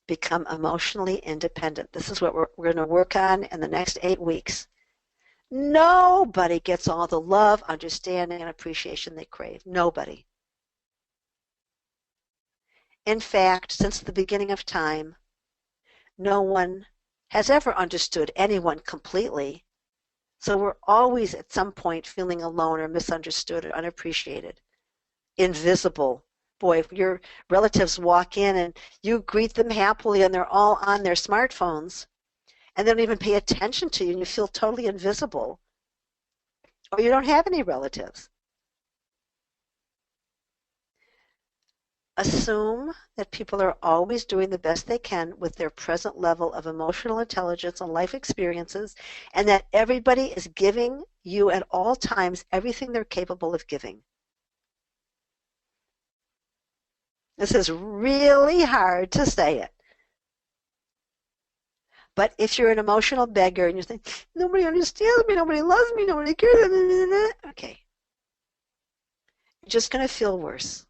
Become emotionally independent. This is what we're going to work on in the next 8 weeks. Nobody gets all the love, understanding, and appreciation they crave. Nobody. In fact, since the beginning of time, no one has ever understood anyone completely. So we're always at some point feeling alone or misunderstood or unappreciated, invisible. Boy, if your relatives walk in and you greet them happily and they're all on their smartphones and they don't even pay attention to you and you feel totally invisible, or you don't have any relatives. Assume that people are always doing the best they can with their present level of emotional intelligence and life experiences, and that everybody is giving you at all times everything they're capable of giving. This is really hard to say it. But if you're an emotional beggar and you think, nobody understands me, nobody loves me, nobody cares, okay, you're just going to feel worse.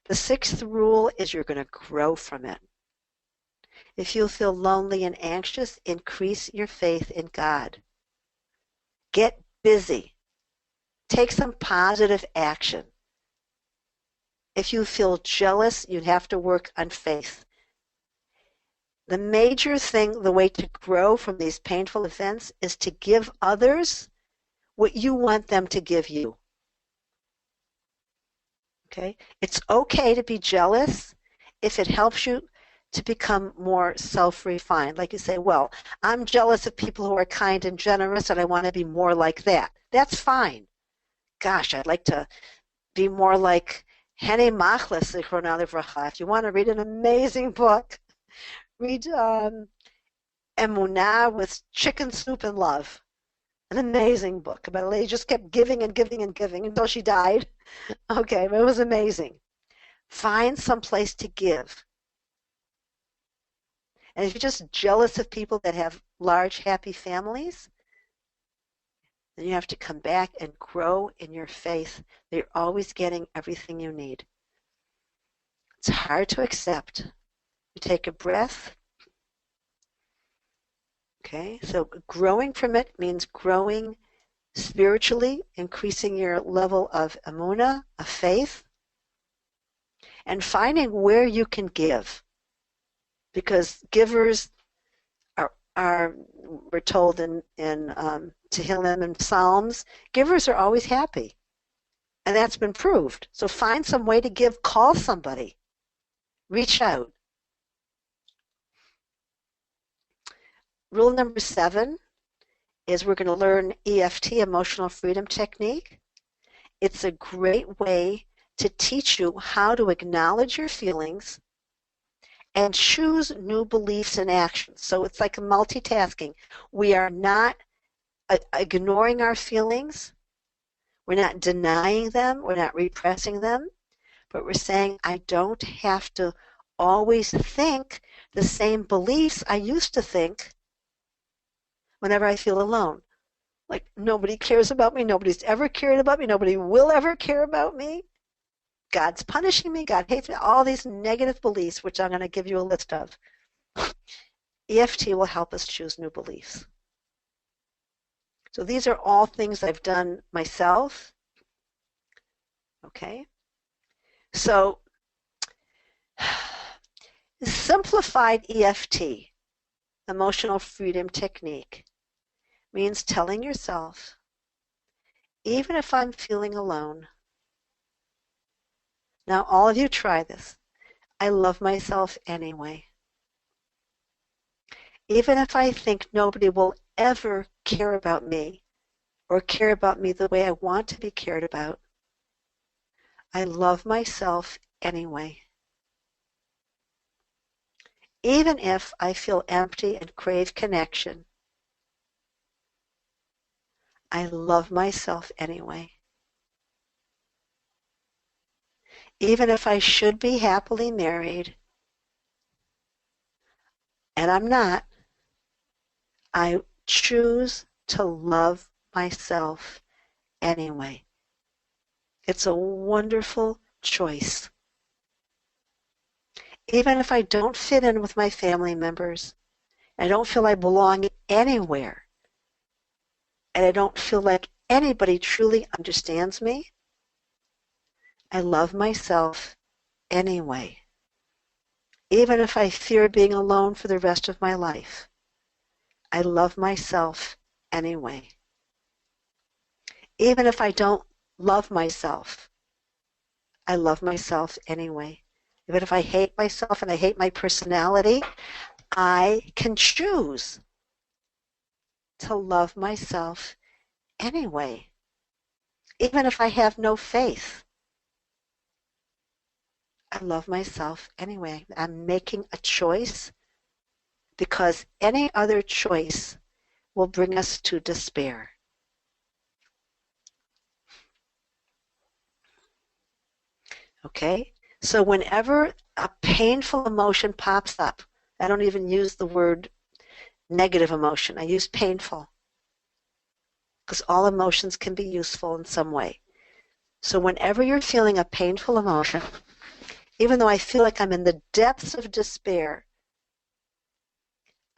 The sixth rule is you're going to grow from it. If you feel lonely and anxious, increase your faith in God. Get busy. Take some positive action. If you feel jealous, you have to work on faith. The major thing, the way to grow from these painful events is to give others what you want them to give you. Okay? It's okay to be jealous if it helps you to become more self-refined. Like you say, well, I'm jealous of people who are kind and generous and I want to be more like that. That's fine. Gosh, I'd like to be more like Henny Machlis, if you want to read an amazing book, read Emunah with Chicken Soup and Love. An amazing book about a lady just kept giving and giving and giving until she died. Okay, but it was amazing. Find some place to give. And if you're just jealous of people that have large, happy families, then you have to come back and grow in your faith that you're always getting everything you need. It's hard to accept. You take a breath. Okay, so growing from it means growing spiritually, increasing your level of emunah, of faith, and finding where you can give. Because givers are we're told in Tehillim and Psalms, givers are always happy. And that's been proved. So find some way to give, call somebody, reach out. Rule number 7 is we're going to learn EFT, Emotional Freedom Technique. It's a great way to teach you how to acknowledge your feelings and choose new beliefs and actions. So it's like a multitasking. We are not ignoring our feelings. We're not denying them. We're not repressing them. But we're saying, I don't have to always think the same beliefs I used to think whenever I feel alone. Like nobody cares about me. Nobody's ever cared about me. Nobody will ever care about me. God's punishing me. God hates me. All these negative beliefs, which I'm going to give you a list of. EFT will help us choose new beliefs. So these are all things I've done myself. Okay. So simplified EFT, Emotional Freedom Technique, means telling yourself, even if I'm feeling alone, now all of you try this, I love myself anyway. Even if I think nobody will ever care about me or care about me the way I want to be cared about, I love myself anyway. Even if I feel empty and crave connection, I love myself anyway. Even if I should be happily married, and I'm not, I choose to love myself anyway. It's a wonderful choice. Even if I don't fit in with my family members, I don't feel I belong anywhere, and I don't feel like anybody truly understands me, I love myself anyway. Even if I fear being alone for the rest of my life, I love myself anyway. Even if I don't love myself, I love myself anyway. Even if I hate myself and I hate my personality, I can choose to love myself anyway. Even if I have no faith, I love myself anyway. I'm making a choice because any other choice will bring us to despair. Okay? So whenever a painful emotion pops up, I don't even use the word negative emotion. I use painful because all emotions can be useful in some way. So whenever you're feeling a painful emotion, even though I feel like I'm in the depths of despair,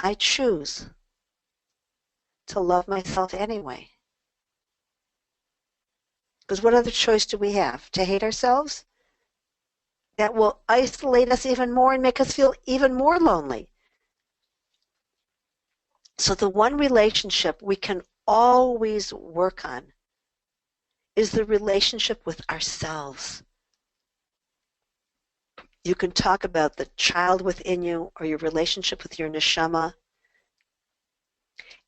I choose to love myself anyway. Because what other choice do we have? To hate ourselves? That will isolate us even more and make us feel even more lonely. So the one relationship we can always work on is the relationship with ourselves. You can talk about the child within you or your relationship with your neshama.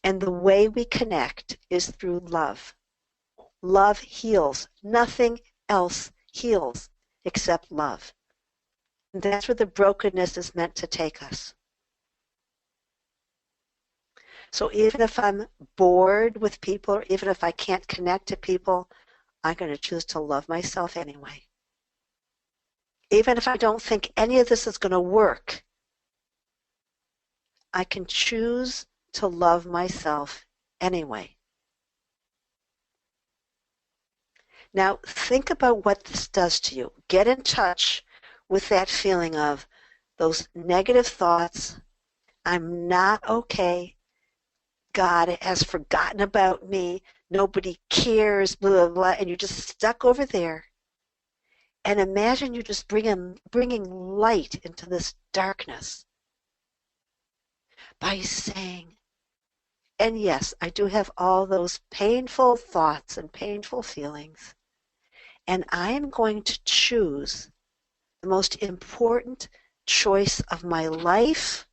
And the way we connect is through love. Love heals. Nothing else heals except love. And that's where the brokenness is meant to take us. So even if I'm bored with people, or even if I can't connect to people, I'm going to choose to love myself anyway. Even if I don't think any of this is going to work, I can choose to love myself anyway. Now, think about what this does to you. Get in touch with that feeling of those negative thoughts. I'm not okay. God has forgotten about me. Nobody cares, blah, blah, blah. And you're just stuck over there. And imagine you just bringing light into this darkness by saying, and yes, I do have all those painful thoughts and painful feelings. And I am going to choose the most important choice of my life.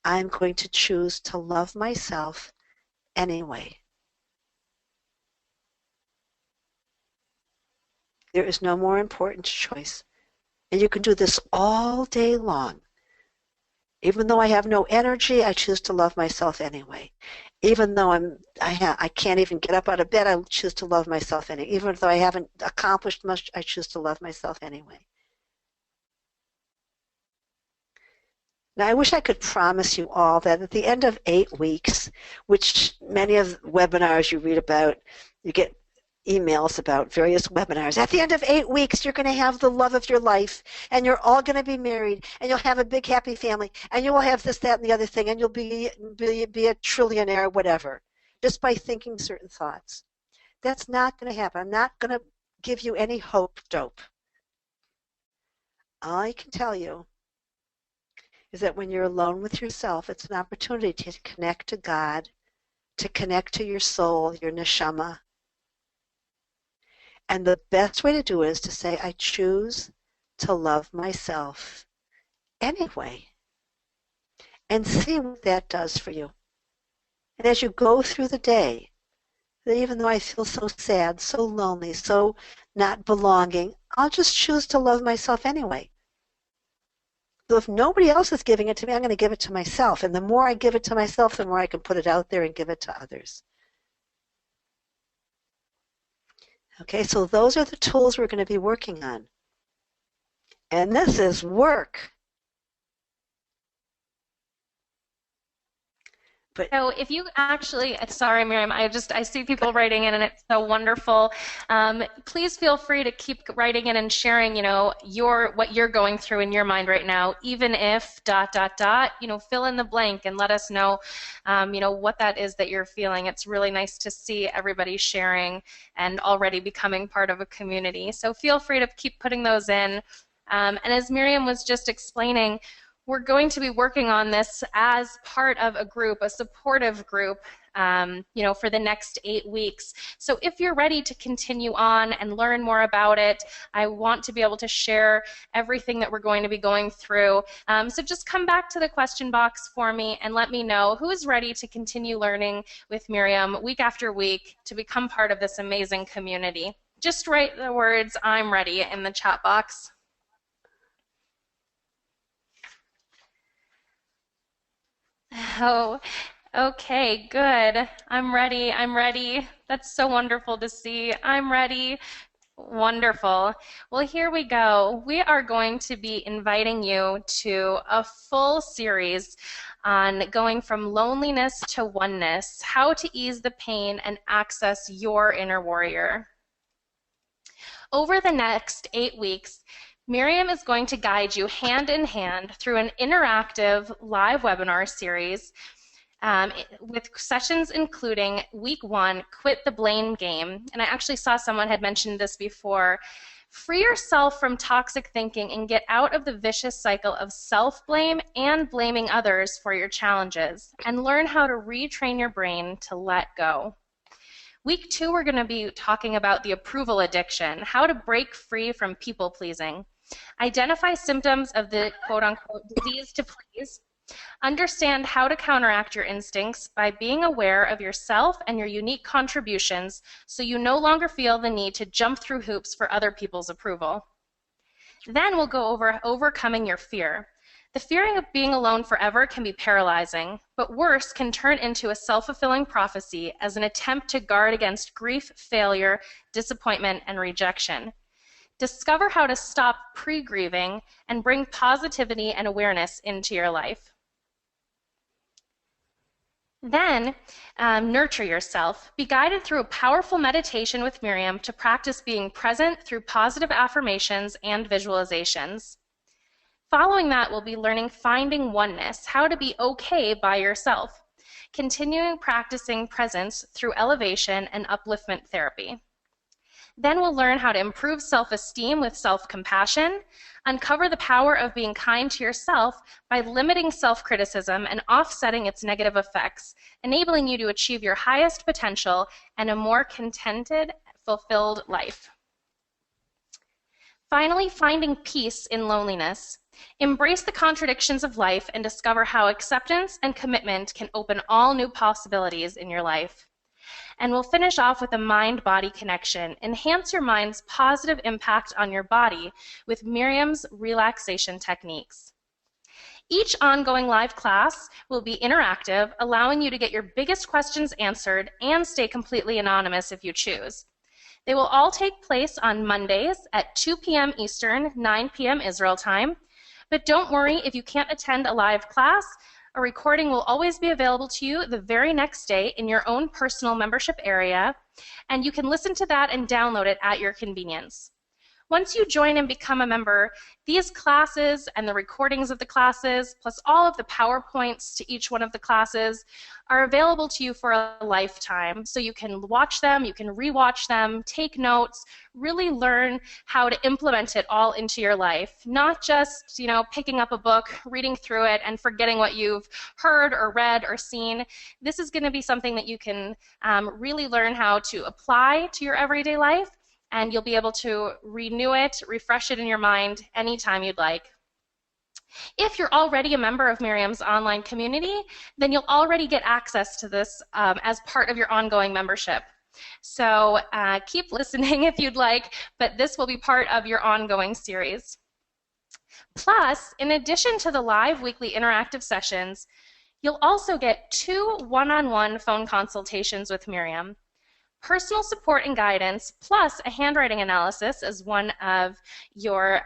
I'm going to choose to love myself anyway. There is no more important choice. And you can do this all day long. Even though I have no energy, I choose to love myself anyway. Even though I can't even get up out of bed, I choose to love myself anyway. Even though I haven't accomplished much, I choose to love myself anyway. Now, I wish I could promise you all that at the end of 8 weeks, which many of the webinars you read about, you get emails about various webinars. At the end of 8 weeks, you're going to have the love of your life, and you're all going to be married, and you'll have a big happy family, and you will have this, that, and the other thing, and you'll be a trillionaire, whatever, just by thinking certain thoughts. That's not going to happen. I'm not going to give you any hope dope. All I can tell you is that when you're alone with yourself, it's an opportunity to connect to God, to connect to your soul, your neshama. And the best way to do it is to say, I choose to love myself anyway. And see what that does for you. And as you go through the day, that even though I feel so sad, so lonely, so not belonging, I'll just choose to love myself anyway. So if nobody else is giving it to me, I'm going to give it to myself. And the more I give it to myself, the more I can put it out there and give it to others. Okay, so those are the tools we're going to be working on. And this is work. But So if you actually, sorry, Miriam, I see people writing in and it's so wonderful. Please feel free to keep writing in and sharing, what you're going through in your mind right now, even if ... fill in the blank and let us know, what that is that you're feeling. It's really nice to see everybody sharing and already becoming part of a community. So feel free to keep putting those in. And as Miriam was just explaining, we're going to be working on this as part of a group, a supportive group, for the next 8 weeks. So if you're ready to continue on and learn more about it, I want to be able to share everything that we're going to be going through. So just come back to the question box for me and let me know who is ready to continue learning with Miriam week after week to become part of this amazing community. Just write the words, I'm ready, in the chat box. Oh, okay, good. I'm ready. I'm ready. That's so wonderful to see. I'm ready. Wonderful. Well, here we go. We are going to be inviting you to a full series on going from loneliness to oneness, how to ease the pain and access your inner warrior. Over the next 8 weeks, Miriam is going to guide you hand in hand through an interactive live webinar series with sessions including week 1, Quit the Blame Game. And I actually saw someone had mentioned this before. Free yourself from toxic thinking and get out of the vicious cycle of self-blame and blaming others for your challenges, and learn how to retrain your brain to let go. Week 2, we're going to be talking about the approval addiction, how to break free from people pleasing, identify symptoms of the quote unquote disease to please, understand how to counteract your instincts by being aware of yourself and your unique contributions so you no longer feel the need to jump through hoops for other people's approval. Then we'll go over overcoming your fear. The fearing of being alone forever can be paralyzing, but worse, can turn into a self-fulfilling prophecy as an attempt to guard against grief, failure, disappointment, and rejection. Discover how to stop pre-grieving and bring positivity and awareness into your life. Then, nurture yourself. Be guided through a powerful meditation with Miriam to practice being present through positive affirmations and visualizations. Following that, we'll be learning finding oneness, how to be okay by yourself, continuing practicing presence through elevation and upliftment therapy. Then we'll learn how to improve self-esteem with self-compassion, uncover the power of being kind to yourself by limiting self-criticism and offsetting its negative effects, enabling you to achieve your highest potential and a more contented, fulfilled life. Finally, finding peace in loneliness. Embrace the contradictions of life and discover how acceptance and commitment can open all new possibilities in your life. And we'll finish off with a mind-body connection. Enhance your mind's positive impact on your body with Miriam's relaxation techniques. Each ongoing live class will be interactive, allowing you to get your biggest questions answered and stay completely anonymous if you choose. They will all take place on Mondays at 2 p.m. Eastern, 9 p.m. Israel time. But don't worry if you can't attend a live class. A recording will always be available to you the very next day in your own personal membership area, and you can listen to that and download it at your convenience. Once you join and become a member, these classes and the recordings of the classes, plus all of the PowerPoints to each one of the classes, are available to you for a lifetime. So you can watch them, you can rewatch them, take notes, really learn how to implement it all into your life. Not just, picking up a book, reading through it, and forgetting what you've heard or read or seen. This is going to be something that you can really learn how to apply to your everyday life, and you'll be able to renew it, refresh it in your mind anytime you'd like. If you're already a member of Miriam's online community, then you'll already get access to this as part of your ongoing membership. So keep listening if you'd like, but this will be part of your ongoing series. Plus, in addition to the live weekly interactive sessions, you'll also get 2 one-on-one phone consultations with Miriam. Personal support and guidance, plus a handwriting analysis as one of your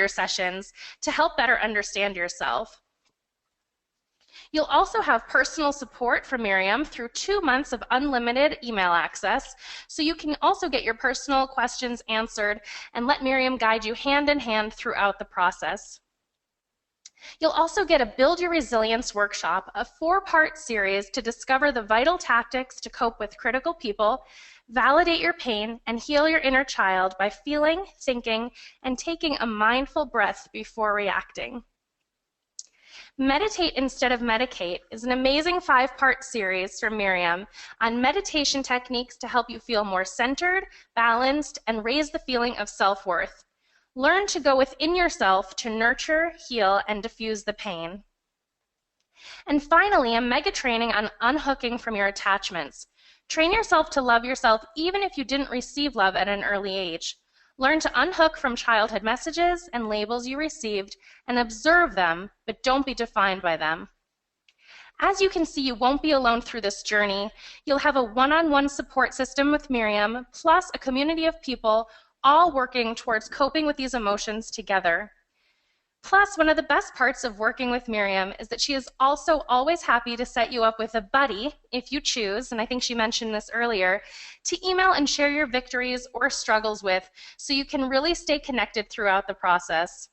sessions to help better understand yourself. You'll also have personal support from Miriam through 2 months of unlimited email access, so you can also get your personal questions answered and let Miriam guide you hand in hand throughout the process. You'll also get a Build Your Resilience workshop, a 4-part series to discover the vital tactics to cope with critical people, validate your pain, and heal your inner child by feeling, thinking, and taking a mindful breath before reacting. Meditate Instead of Medicate is an amazing 5-part series from Miriam on meditation techniques to help you feel more centered, balanced, and raise the feeling of self-worth. Learn to go within yourself to nurture, heal, and diffuse the pain. And finally, a mega training on unhooking from your attachments. Train yourself to love yourself even if you didn't receive love at an early age. Learn to unhook from childhood messages and labels you received and observe them, but don't be defined by them. As you can see, you won't be alone through this journey. You'll have a one-on-one support system with Miriam, plus a community of people all working towards coping with these emotions together. Plus, one of the best parts of working with Miriam is that she is also always happy to set you up with a buddy, if you choose, and I think she mentioned this earlier, to email and share your victories or struggles with, so you can really stay connected throughout the process.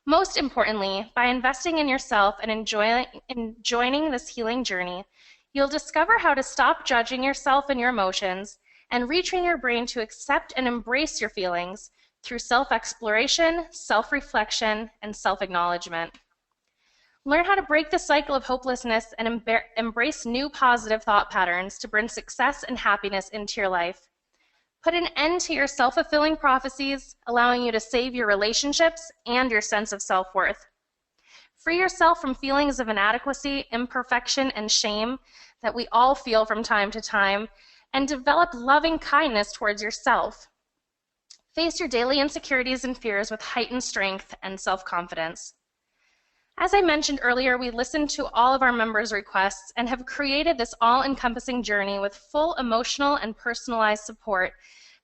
Most importantly, by investing in yourself and joining this healing journey, you'll discover how to stop judging yourself and your emotions and retrain your brain to accept and embrace your feelings through self-exploration, self-reflection, and self-acknowledgement. Learn how to break the cycle of hopelessness and embrace new positive thought patterns to bring success and happiness into your life. Put an end to your self-fulfilling prophecies, allowing you to save your relationships and your sense of self-worth. Free yourself from feelings of inadequacy, imperfection, and shame that we all feel from time to time, and develop loving kindness towards yourself. Face your daily insecurities and fears with heightened strength and self-confidence. As I mentioned earlier, we listened to all of our members' requests and have created this all-encompassing journey with full emotional and personalized support.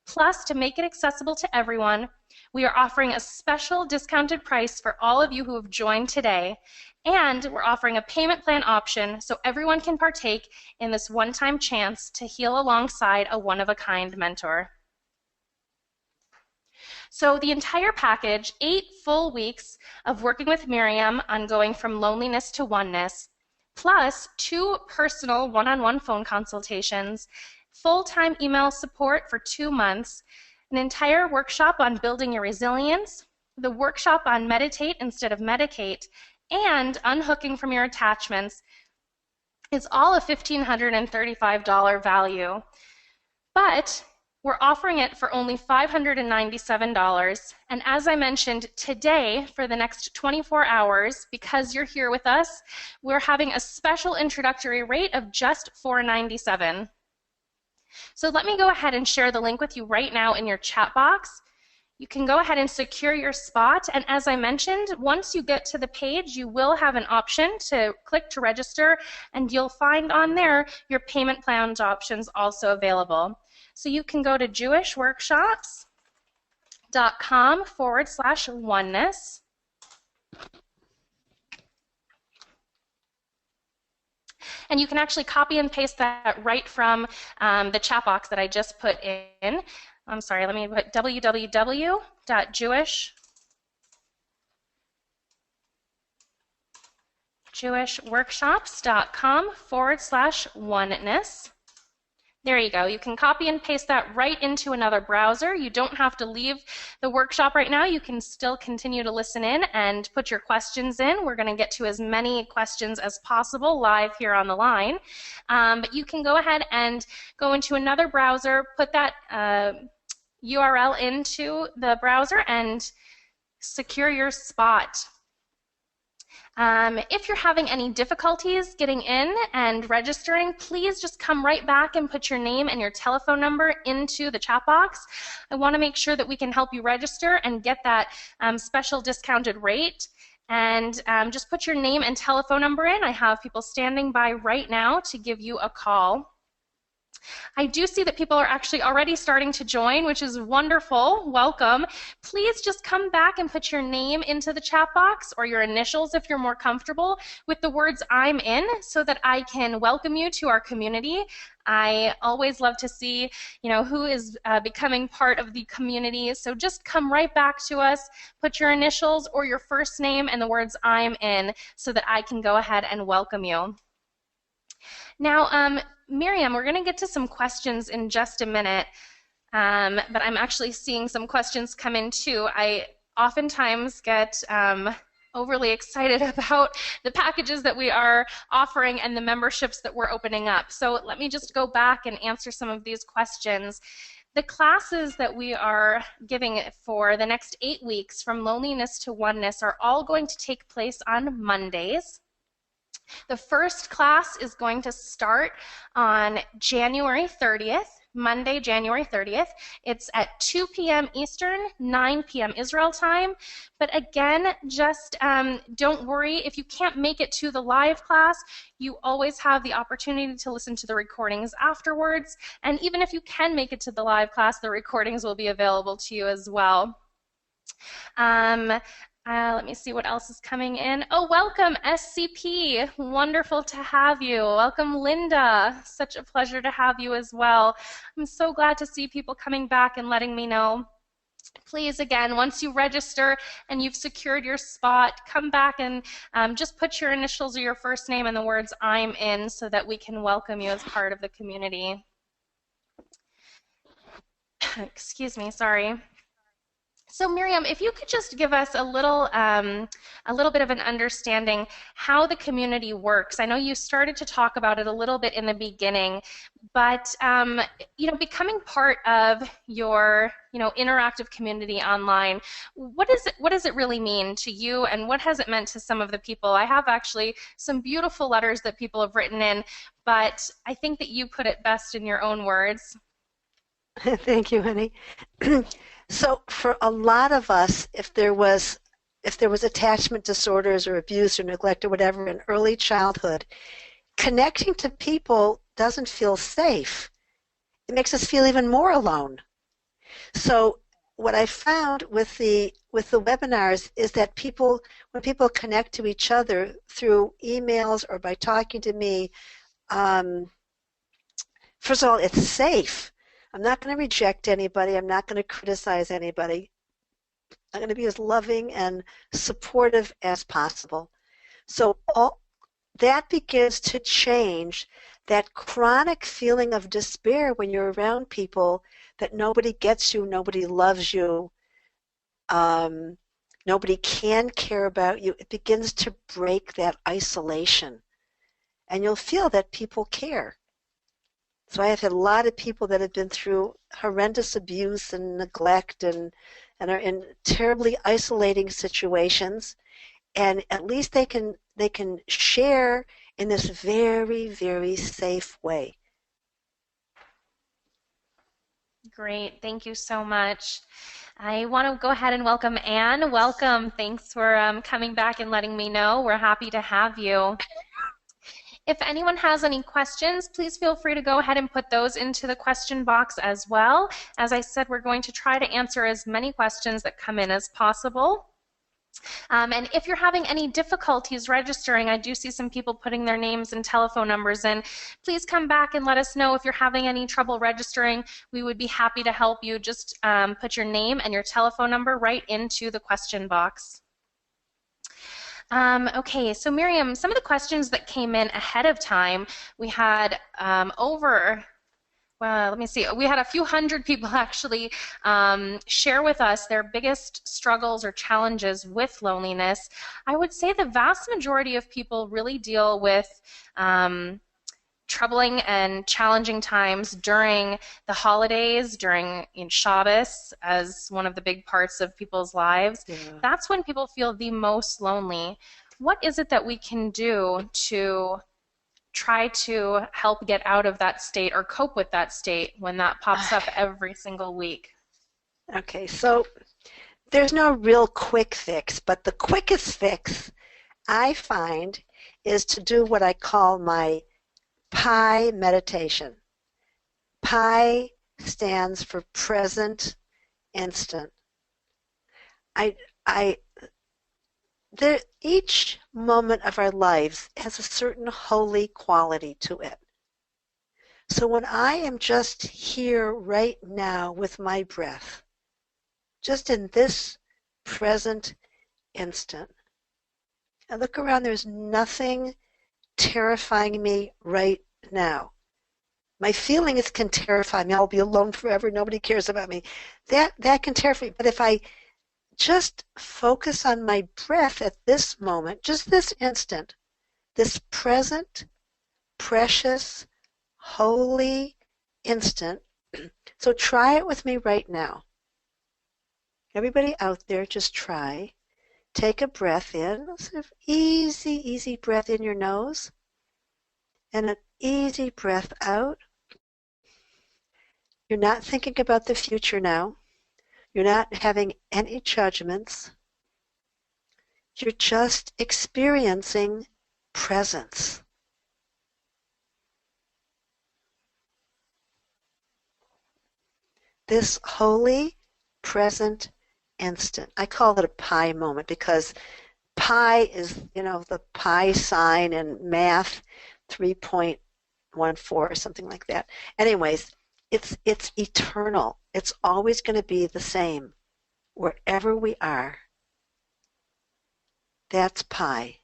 Plus, to make it accessible to everyone, we are offering a special discounted price for all of you who have joined today, and we're offering a payment plan option so everyone can partake in this one-time chance to heal alongside a one-of-a-kind mentor. So the entire package, 8 full weeks of working with Miriam on going from loneliness to oneness, plus 2 personal one-on-one phone consultations, full-time email support for 2 months, an entire workshop on building your resilience, the workshop on meditate instead of medicate, and unhooking from your attachments is all a $1,535 value. But we're offering it for only $597, and as I mentioned, today, for the next 24 hours, because you're here with us, we're having a special introductory rate of just $497. So let me go ahead and share the link with you right now in your chat box. You can go ahead and secure your spot, and as I mentioned, once you get to the page, you will have an option to click to register, and you'll find on there your payment plan options also available. So you can go to jewishworkshops.com/oneness. And you can actually copy and paste that right from the chat box that I just put in. I'm sorry, let me put jewishworkshops.com/oneness. There you go. You can copy and paste that right into another browser. You don't have to leave the workshop right now. You can still continue to listen in and put your questions in. We're going to get to as many questions as possible live here on the line. But you can go ahead and go into another browser, put that URL into the browser, and secure your spot. If you're having any difficulties getting in and registering, please just come right back and put your name and your telephone number into the chat box. I want to make sure that we can help you register and get that special discounted rate. And just put your name and telephone number in. I have people standing by right now to give you a call. I do see that people are actually already starting to join, which is wonderful. Welcome. Please just come back and put your name into the chat box, or your initials if you're more comfortable, with the words "I'm in," so that I can welcome you to our community. I always love to see, who is becoming part of the community. So just come right back to us, put your initials or your first name and the words "I'm in," so that I can go ahead and welcome you. Now, Miriam, we're going to get to some questions in just a minute, but I'm actually seeing some questions come in too. I oftentimes get overly excited about the packages that we are offering and the memberships that we're opening up. So let me just go back and answer some of these questions. The classes that we are giving for the next 8 weeks from loneliness to oneness are all going to take place on Mondays. The first class is going to start on January 30th. Monday, January 30th. It's at 2 p.m. Eastern, 9 p.m. Israel time. But again, just don't worry if you can't make it to the live class. You always have the opportunity to listen to the recordings afterwards. And even if you can make it to the live class, the recordings will be available to you as well. Um, let me see what else is coming in. Oh, welcome, SCP. Wonderful to have you. Welcome, Linda. Such a pleasure to have you as well. I'm so glad to see people coming back and letting me know. Please, again, once you register and you've secured your spot, come back and just put your initials or your first name and the words "I'm in" so that we can welcome you as part of the community. Excuse me, sorry. So Miriam, if you could just give us a little bit of an understanding how the community works. I know you started to talk about it a little bit in the beginning, but becoming part of your, interactive community online, what does it really mean to you, and what has it meant to some of the people? I have actually some beautiful letters that people have written in, but I think that you put it best in your own words. Thank you, honey. So for a lot of us, if there was attachment disorders or abuse or neglect or whatever in early childhood, connecting to people doesn't feel safe. It makes us feel even more alone. So what I found with the webinars is that when people connect to each other through emails or by talking to me, um, first of all, it's safe. I'm not going to reject anybody. I'm not going to criticize anybody. I'm going to be as loving and supportive as possible. So all that begins to change that chronic feeling of despair when you're around people that nobody gets you, nobody loves you, um, nobody can care about you. It begins to break that isolation, and you'll feel that people care. So I have had a lot of people that have been through horrendous abuse and neglect and are in terribly isolating situations, and at least they can share in this very, very safe way. Great, thank you so much. I want to go ahead and welcome Anne. Welcome. Thanks for coming back and letting me know. We're happy to have you. If anyone has any questions, please feel free to go ahead and put those into the question box as well. As I said, we're going to try to answer as many questions that come in as possible. And if you're having any difficulties registering, I do see some people putting their names and telephone numbers in. Please come back and let us know if you're having any trouble registering. We would be happy to help you. Just put your name and your telephone number right into the question box. Okay, so Miriam, some of the questions that came in ahead of time, we had let me see, we had a few hundred people actually share with us their biggest struggles or challenges with loneliness. I would say the vast majority of people really deal with troubling and challenging times during the holidays, during Shabbos, as one of the big parts of people's lives. Yeah. That's when people feel the most lonely. What is it that we can do to try to help get out of that state or cope with that state when that pops up every single week? Okay, so there's no real quick fix, but the quickest fix I find is to do what I call my PI meditation. PI stands for present instant. I each moment of our lives has a certain holy quality to it. So when I am just here right now with my breath, just in this present instant, I look around, there's nothing terrifying me right now. My feelings can terrify me. I'll be alone forever. Nobody cares about me. That can terrify me. But if I just focus on my breath at this moment, just this instant, this present, precious, holy instant. So try it with me right now. Everybody out there, just try. Take a breath in, sort of easy, easy breath in your nose, and an easy breath out. You're not thinking about the future now. You're not having any judgments. You're just experiencing presence. This holy, present instant. I call it a pi moment because pi is, the pi sign in math, 3.14 or something like that. Anyways, it's eternal. It's always going to be the same wherever we are. That's pi.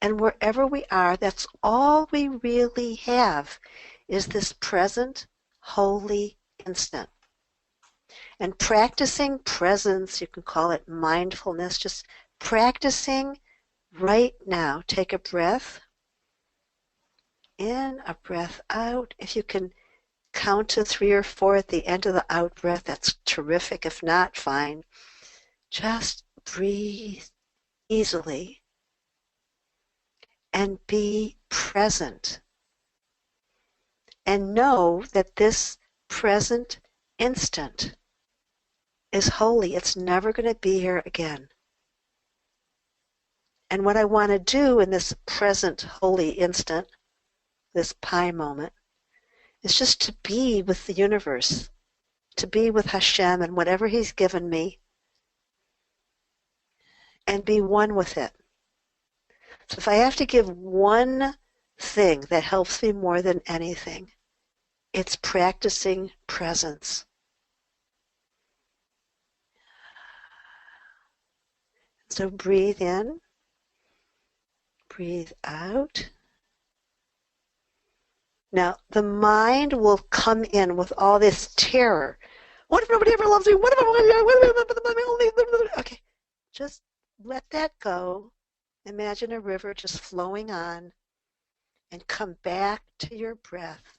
And wherever we are, that's all we really have is this present, holy instant. And practicing presence, you can call it mindfulness, just practicing right now. Take a breath in, a breath out. If you can count to 3 or 4 at the end of the out breath, that's terrific. If not, fine. Just breathe easily and be present. And know that this present instant is holy. It's never going to be here again. And what I want to do in this present holy instant, this pi moment, is just to be with the universe, to be with Hashem and whatever He's given me, and be one with it. So if I have to give one thing that helps me more than anything, it's practicing presence. So breathe in, breathe out. Now, the mind will come in with all this terror. What if nobody ever loves me? What if okay, just let that go. Imagine a river just flowing on and come back to your breath.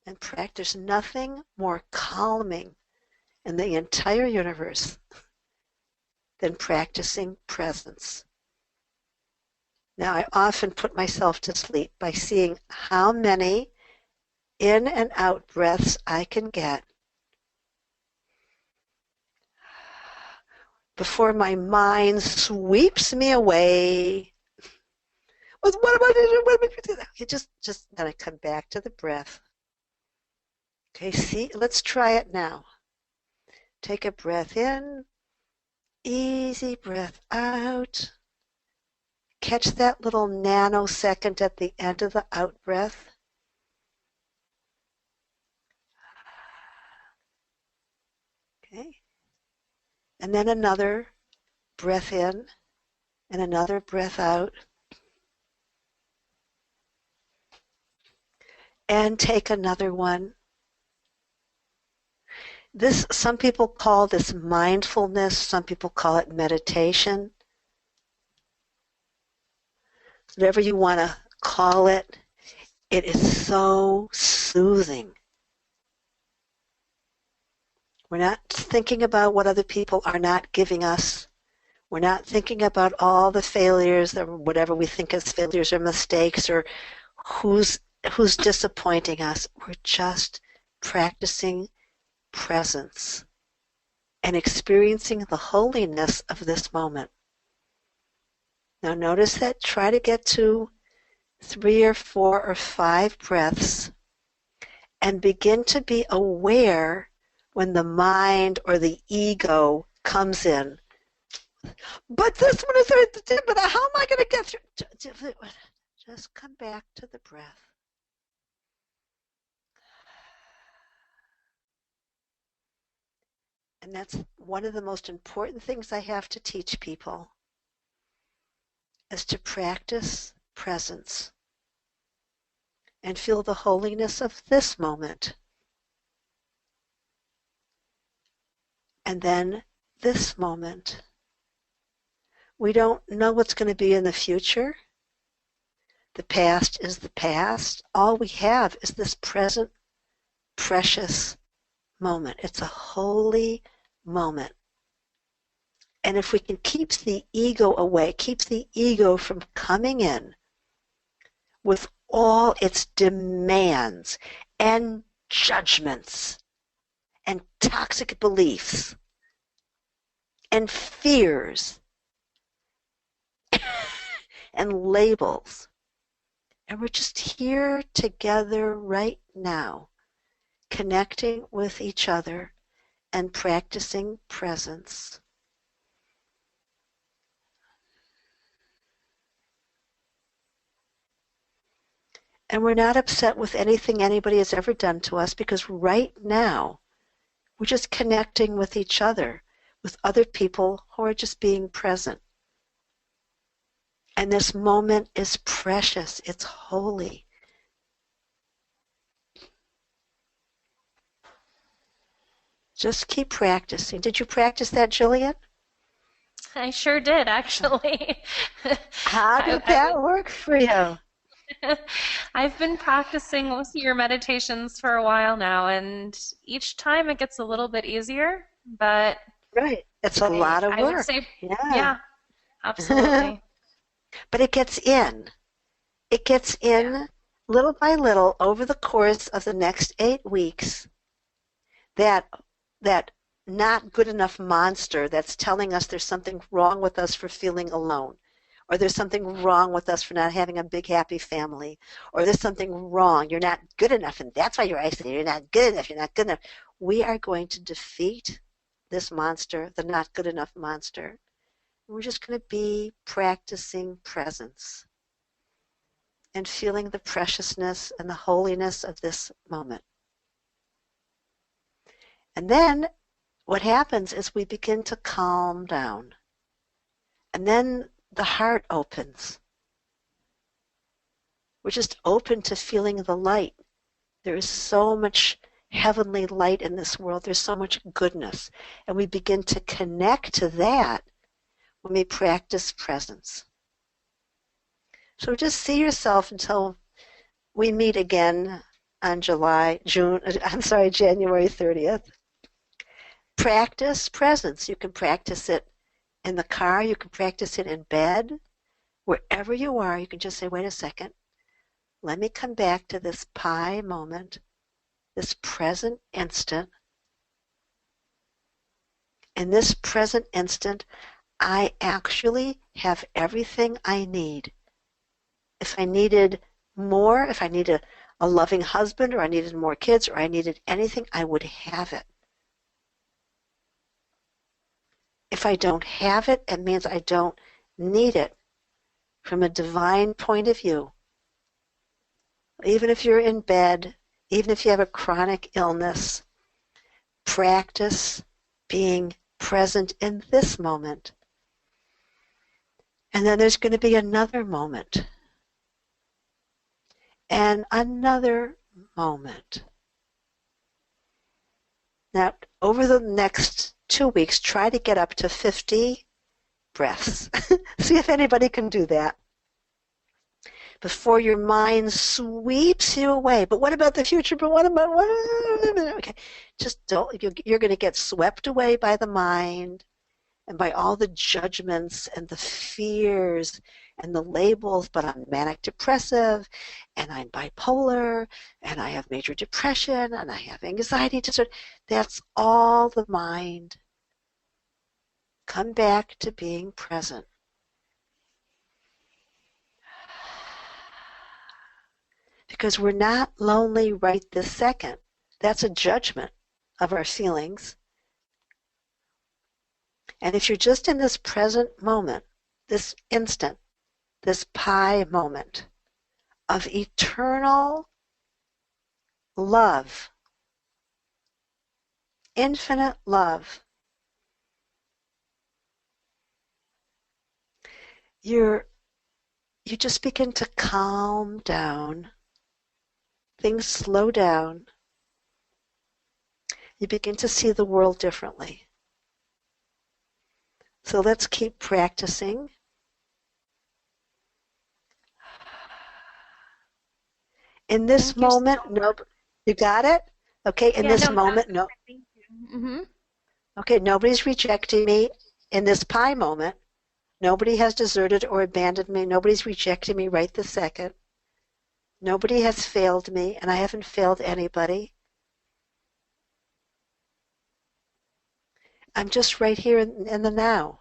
And practice nothing more calming in the entire universe than practicing presence. Now, I often put myself to sleep by seeing how many in and out breaths I can get before my mind sweeps me away. What am I doing? What am I doing? Okay, just then I come back to the breath. Okay, see, let's try it now. Take a breath in, easy breath out. Catch that little nanosecond at the end of the out breath. Okay. And then another breath in and another breath out. And take another one. This, some people call this mindfulness, some people call it meditation. Whatever you want to call it, it is so soothing. We're not thinking about what other people are not giving us. We're not thinking about all the failures or whatever we think as failures or mistakes or who's disappointing us. We're just practicing presence and experiencing the holiness of this moment. Now notice that, try to get to 3 or 4 or 5 breaths and begin to be aware when the mind or the ego comes in. But this one is, but how am I going to get through? Just come back to the breath. And that's one of the most important things I have to teach people, is to practice presence and feel the holiness of this moment. And then this moment. We don't know what's going to be in the future. The past is the past. All we have is this present, precious moment. It's a holy moment. And if we can keep the ego away, keep the ego from coming in with all its demands and judgments and toxic beliefs and fears and labels. And we're just here together right now, connecting with each other and practicing presence. And we're not upset with anything anybody has ever done to us, because right now we're just connecting with each other, with other people who are just being present. And this moment is precious. It's holy. Just keep practicing. Did you practice that, Jillian? I sure did, actually. How I, did I that work for you? I've been practicing most of your meditations for a while now, and each time it gets a little bit easier, but Right. It's a I lot of I would work. say, Yeah. yeah, absolutely. But it gets in. It gets Yeah. in little by little over the course of the next 8 weeks. That that not good enough monster that's telling us there's something wrong with us for feeling alone, or there's something wrong with us for not having a big happy family, or there's something wrong, you're not good enough, and that's why you're isolated, you're not good enough, you're not good enough. We are going to defeat this monster, the not good enough monster. We're just going to be practicing presence and feeling the preciousness and the holiness of this moment. And then what happens is we begin to calm down. And then the heart opens. We're just open to feeling the light. There is so much heavenly light in this world. There's so much goodness. And we begin to connect to that when we practice presence. So just see yourself until we meet again on January 30th. Practice presence. You can practice it in the car, you can practice it in bed, wherever you are. You can just say, wait a second, let me come back to this pie moment, this present instant. In this present instant, I actually have everything I need. If I needed more, if I needed a loving husband, or I needed more kids, or I needed anything, I would have it. If I don't have it, it means I don't need it from a divine point of view. Even if you're in bed, even if you have a chronic illness, practice being present in this moment. And then there's going to be another moment. And another moment. Now, over the next 2 weeks, try to get up to 50 breaths. See if anybody can do that before your mind sweeps you away. But what about the future? But what about what? Okay, just don't. You're going to get swept away by the mind and by all the judgments and the fears and the labels. But I'm manic depressive, and I'm bipolar, and I have major depression, and I have anxiety disorder. That's all the mind. Come back to being present. Because we're not lonely right this second. That's a judgment of our feelings. And if you're just in this present moment, this instant, this pie moment of eternal love, infinite love, you just begin to calm down. Things slow down. You begin to see the world differently. So let's keep practicing. In this Thank you so moment, much. no, you got it? Okay, in Yeah, this no, that was moment, no. perfect. Thank you. Mm-hmm. Okay, nobody's rejecting me in this pie moment. Nobody has deserted or abandoned me. Nobody's rejecting me right this second. Nobody has failed me, and I haven't failed anybody. I'm just right here in the now.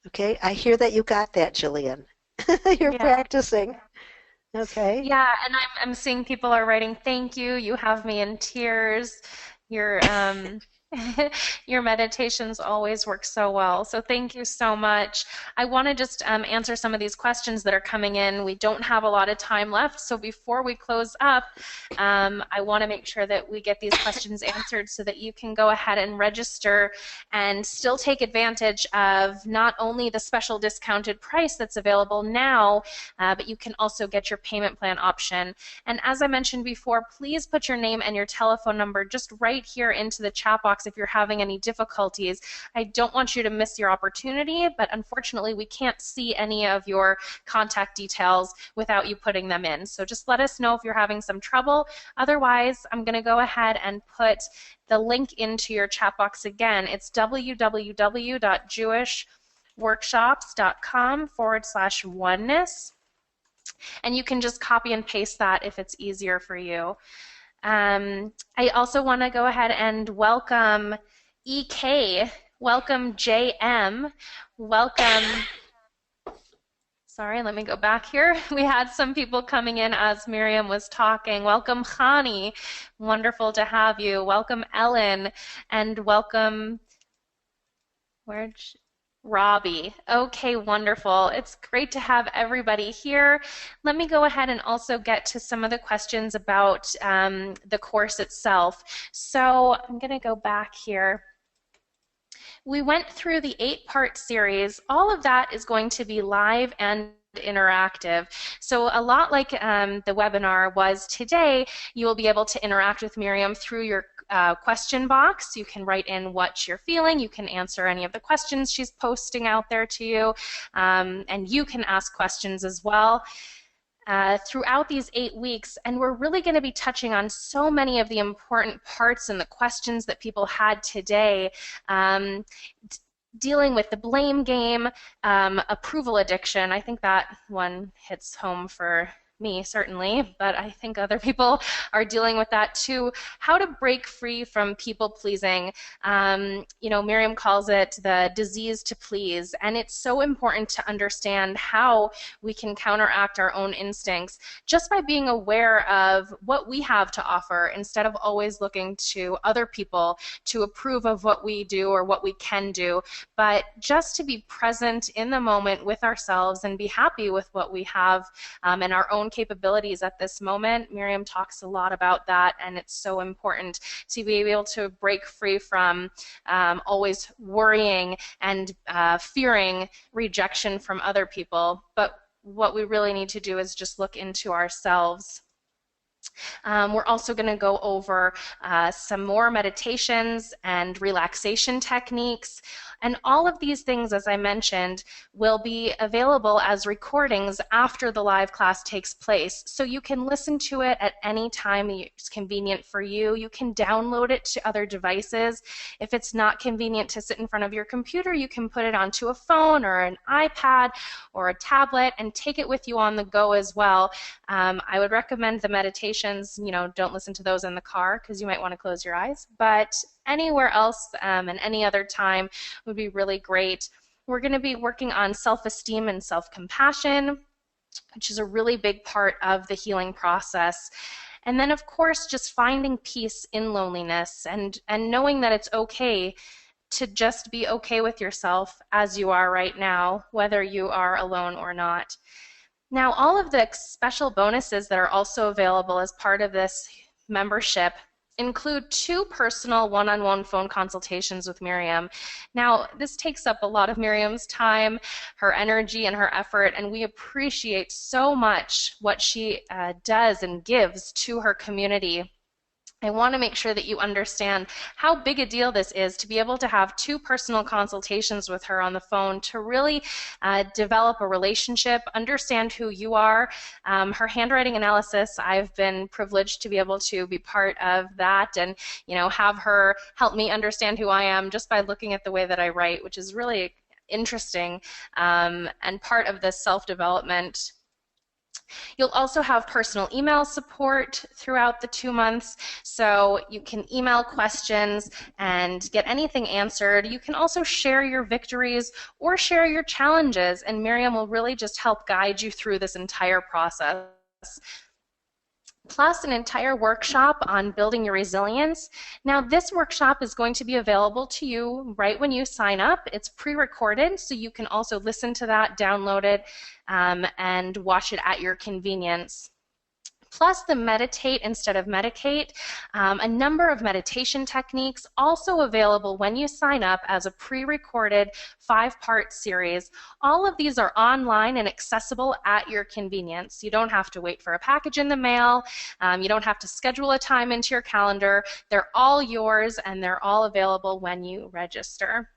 Okay, I hear that you got that, Jillian. You're Yeah. practicing. Okay. Yeah, and I'm seeing people are writing thank you. You have me in tears. Your your meditations always work so well. So thank you so much. I want to just answer some of these questions that are coming in. We don't have a lot of time left, so before we close up, I want to make sure that we get these questions answered so that you can go ahead and register and still take advantage of not only the special discounted price that's available now, but you can also get your payment plan option. And as I mentioned before, please put your name and your telephone number just right here into the chat box if you're having any difficulties. I don't want you to miss your opportunity, but unfortunately we can't see any of your contact details without you putting them in. So just let us know if you're having some trouble. Otherwise, I'm going to go ahead and put the link into your chat box again. It's www.jewishworkshops.com/oneness. And you can just copy and paste that if it's easier for you. I also want to go ahead and welcome EK, welcome JM, welcome. Sorry, let me go back here. We had some people coming in as Miriam was talking. Welcome, Khani. Wonderful to have you. Welcome, Ellen. And welcome, where'd she, Robbie. Okay, wonderful. It's great to have everybody here. Let me go ahead and also get to some of the questions about the course itself. So I'm going to go back here. We went through the 8-part series. All of that is going to be live and interactive. So a lot like the webinar was today, you will be able to interact with Miriam through your question box. You can write in what you're feeling. You can answer any of the questions she's posting out there to you, and you can ask questions as well. Throughout these 8 weeks, and we're really going to be touching on so many of the important parts and the questions that people had today. Dealing with the blame game, approval addiction. I think that one hits home for me, certainly, but I think other people are dealing with that too. How to break free from people pleasing. Miriam calls it the disease to please, and it's so important to understand how we can counteract our own instincts just by being aware of what we have to offer instead of always looking to other people to approve of what we do or what we can do, but just to be present in the moment with ourselves and be happy with what we have and our own capabilities at this moment. Miriam talks a lot about that, and it's so important to be able to break free from always worrying and fearing rejection from other people. But what we really need to do is just look into ourselves. We're also going to go over some more meditations and relaxation techniques. And all of these things, as I mentioned, will be available as recordings after the live class takes place. So you can listen to it at any time it's convenient for you. You can download it to other devices. If it's not convenient to sit in front of your computer, you can put it onto a phone or an iPad or a tablet and take it with you on the go as well. I would recommend the meditations, don't listen to those in the car because you might want to close your eyes, but anywhere else and any other time would be really great. We're going to be working on self-esteem and self-compassion, which is a really big part of the healing process. And then, of course, just finding peace in loneliness and knowing that it's okay to just be okay with yourself as you are right now, whether you are alone or not. Now, all of the special bonuses that are also available as part of this membership include 2 personal one-on-one phone consultations with Miriam. Now, this takes up a lot of Miriam's time, her energy, and her effort, and we appreciate so much what she does and gives to her community. I want to make sure that you understand how big a deal this is to be able to have 2 personal consultations with her on the phone to really develop a relationship, understand who you are. Her handwriting analysis, I've been privileged to be able to be part of that and have her help me understand who I am just by looking at the way that I write, which is really interesting and part of the self-development You'll also have personal email support throughout the 2 months, so you can email questions and get anything answered. You can also share your victories or share your challenges, and Miriam will really just help guide you through this entire process. Plus an entire workshop on building your resilience. Now, this workshop is going to be available to you right when you sign up. It's pre-recorded, so you can also listen to that, download it, and watch it at your convenience. Plus the meditate instead of medicate, a number of meditation techniques also available when you sign up as a pre-recorded 5-part series. All of these are online and accessible at your convenience. You don't have to wait for a package in the mail. You don't have to schedule a time into your calendar. They're all yours and they're all available when you register.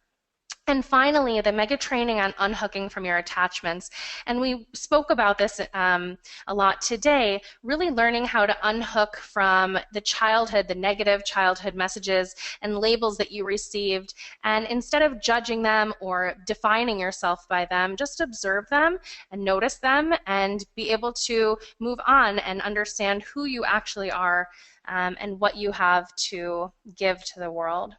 And finally, the mega training on unhooking from your attachments. And we spoke about this a lot today, really learning how to unhook from the childhood, the negative childhood messages and labels that you received. And instead of judging them or defining yourself by them, just observe them and notice them and be able to move on and understand who you actually are and what you have to give to the world.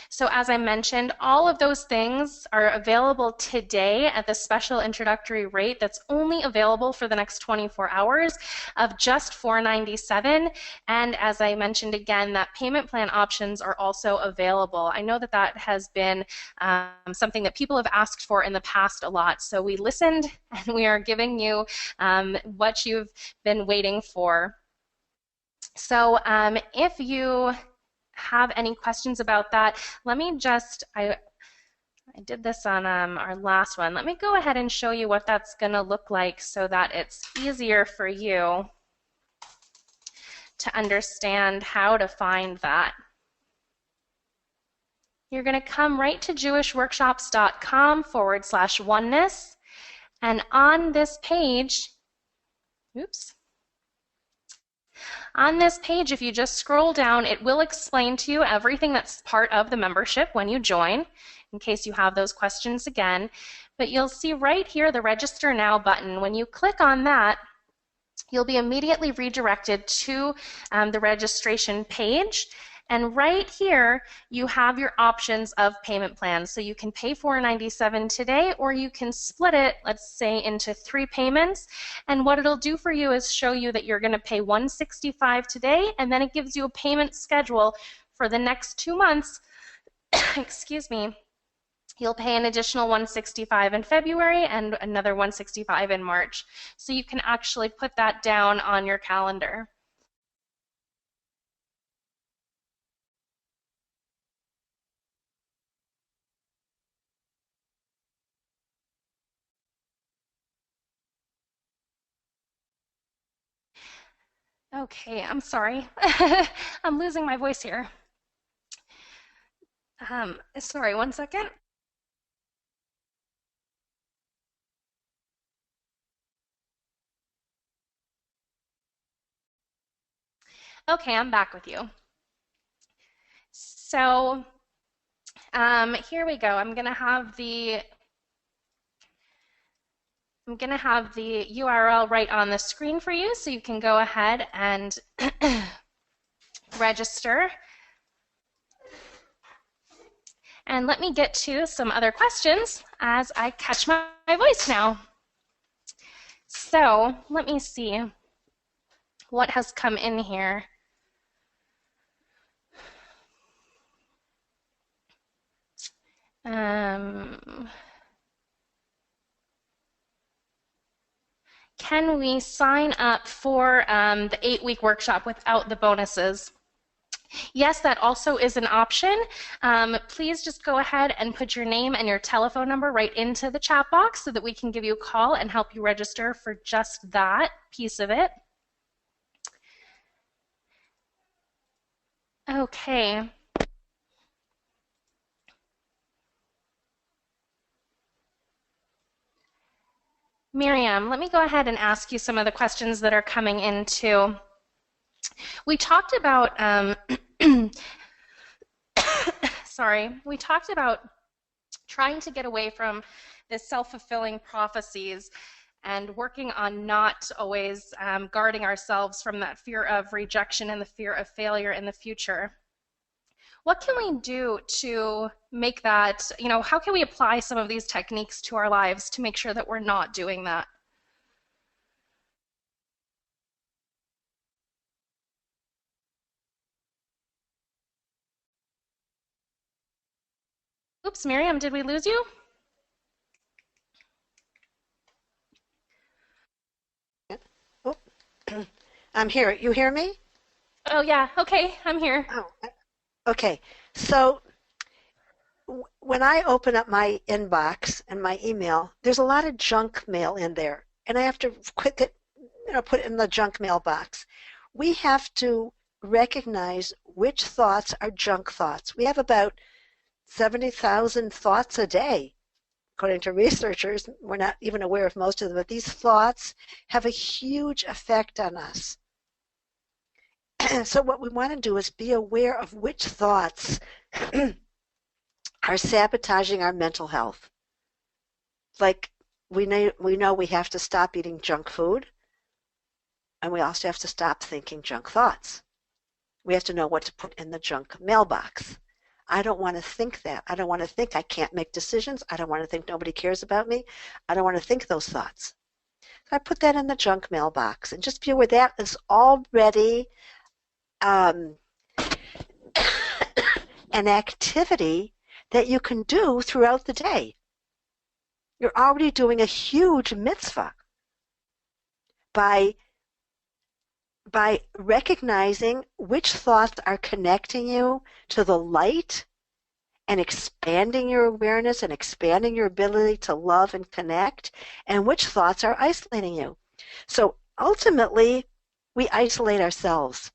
So as I mentioned, all of those things are available today at the special introductory rate that's only available for the next 24 hours of just $497. And as I mentioned again, that payment plan options are also available. I know that that has been something that people have asked for in the past a lot. So we listened and we are giving you what you've been waiting for. So if you have any questions about that, let me just, I did this on our last one. Let me go ahead and show you what that's going to look like so that it's easier for you to understand how to find that. You're going to come right to jewishworkshops.com/oneness, and on this page, oops, on this page, if you just scroll down, it will explain to you everything that's part of the membership when you join, in case you have those questions again. But you'll see right here the Register Now button. When you click on that, you'll be immediately redirected to the registration page. And right here, you have your options of payment plans. So you can pay $497 today, or you can split it, let's say, into 3 payments. And what it'll do for you is show you that you're going to pay $165 today, and then it gives you a payment schedule for the next 2 months. Excuse me. You'll pay an additional $165 in February and another $165 in March. So you can actually put that down on your calendar. Okay, I'm sorry. I'm losing my voice here. Sorry, one second. Okay, I'm back with you. So here we go. I'm gonna have the URL right on the screen for you, so you can go ahead and register. And let me get to some other questions as I catch my voice now. So let me see what has come in here. Can we sign up for the 8-week workshop without the bonuses? Yes, that also is an option. Please just go ahead and put your name and your telephone number right into the chat box so that we can give you a call and help you register for just that piece of it. Okay. Miriam, let me go ahead and ask you some of the questions that are coming in too. We talked about, we talked about trying to get away from the self-fulfilling prophecies and working on not always guarding ourselves from that fear of rejection and the fear of failure in the future. What can we do to make that, how can we apply some of these techniques to our lives to make sure that we're not doing that? Oops, Miriam, did we lose you? Oh, I'm here. You hear me? Oh, yeah. Okay, I'm here. Oh, okay. So when I open up my inbox and my email, there's a lot of junk mail in there, and I have to quick it, put it in the junk mail box. We have to recognize which thoughts are junk thoughts. We have about 70,000 thoughts a day. According to researchers, we're not even aware of most of them, but these thoughts have a huge effect on us. So what we want to do is be aware of which thoughts are sabotaging our mental health. Like we know we have to stop eating junk food, and we also have to stop thinking junk thoughts. We have to know what to put in the junk mailbox. I don't want to think that. I don't want to think I can't make decisions. I don't want to think nobody cares about me. I don't want to think those thoughts. So I put that in the junk mailbox, and just be aware that is already um, an activity that you can do throughout the day. You're already doing a huge mitzvah by recognizing which thoughts are connecting you to the light and expanding your awareness and expanding your ability to love and connect, and which thoughts are isolating you. So ultimately, we isolate ourselves.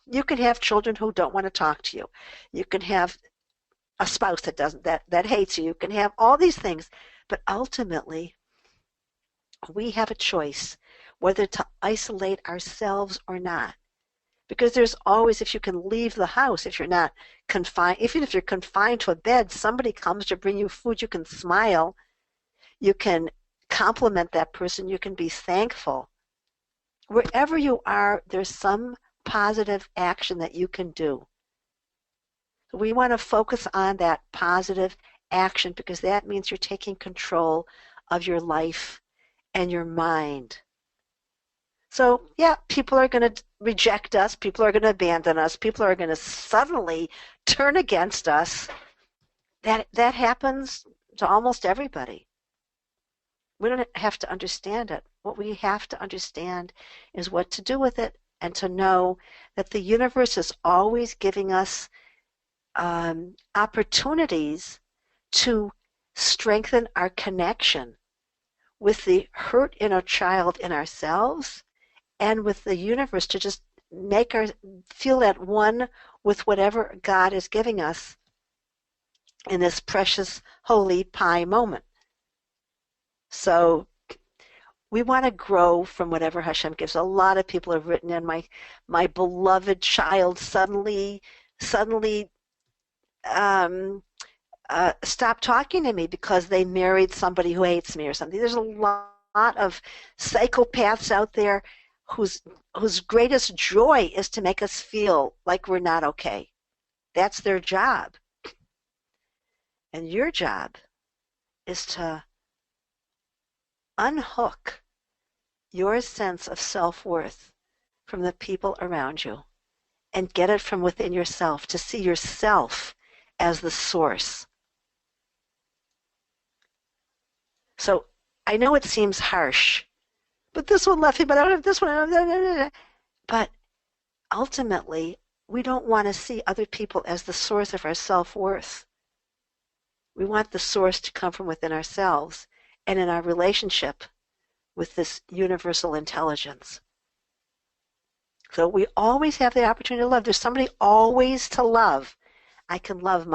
You can have children who don't want to talk to you. You can have a spouse that hates you. You can have all these things, but ultimately, we have a choice whether to isolate ourselves or not. Because there's always, if you can leave the house, if you're not confined, even if you're confined to a bed, somebody comes to bring you food, you can smile, you can compliment that person, you can be thankful. Wherever you are, there's some positive action that you can do. We want to focus on that positive action because that means you're taking control of your life and your mind. So, yeah, people are going to reject us. People are going to abandon us. People are going to suddenly turn against us. That happens to almost everybody. We don't have to understand it. What we have to understand is what to do with it and to know that the universe is always giving us opportunities to strengthen our connection with the hurt inner child in ourselves and with the universe, to just make our feel at one with whatever God is giving us in this precious holy pie moment. So we want to grow from whatever Hashem gives. A lot of people have written in, my beloved child suddenly stopped talking to me because they married somebody who hates me or something. There's a lot of psychopaths out there whose greatest joy is to make us feel like we're not okay. That's their job. And your job is to unhook your sense of self-worth from the people around you and get it from within yourself, to see yourself as the source. So I know it seems harsh, but this one left me, but I don't have this one. But ultimately, we don't want to see other people as the source of our self-worth. We want the source to come from within ourselves and in our relationship with this universal intelligence. So we always have the opportunity to love. There's somebody always to love. I can love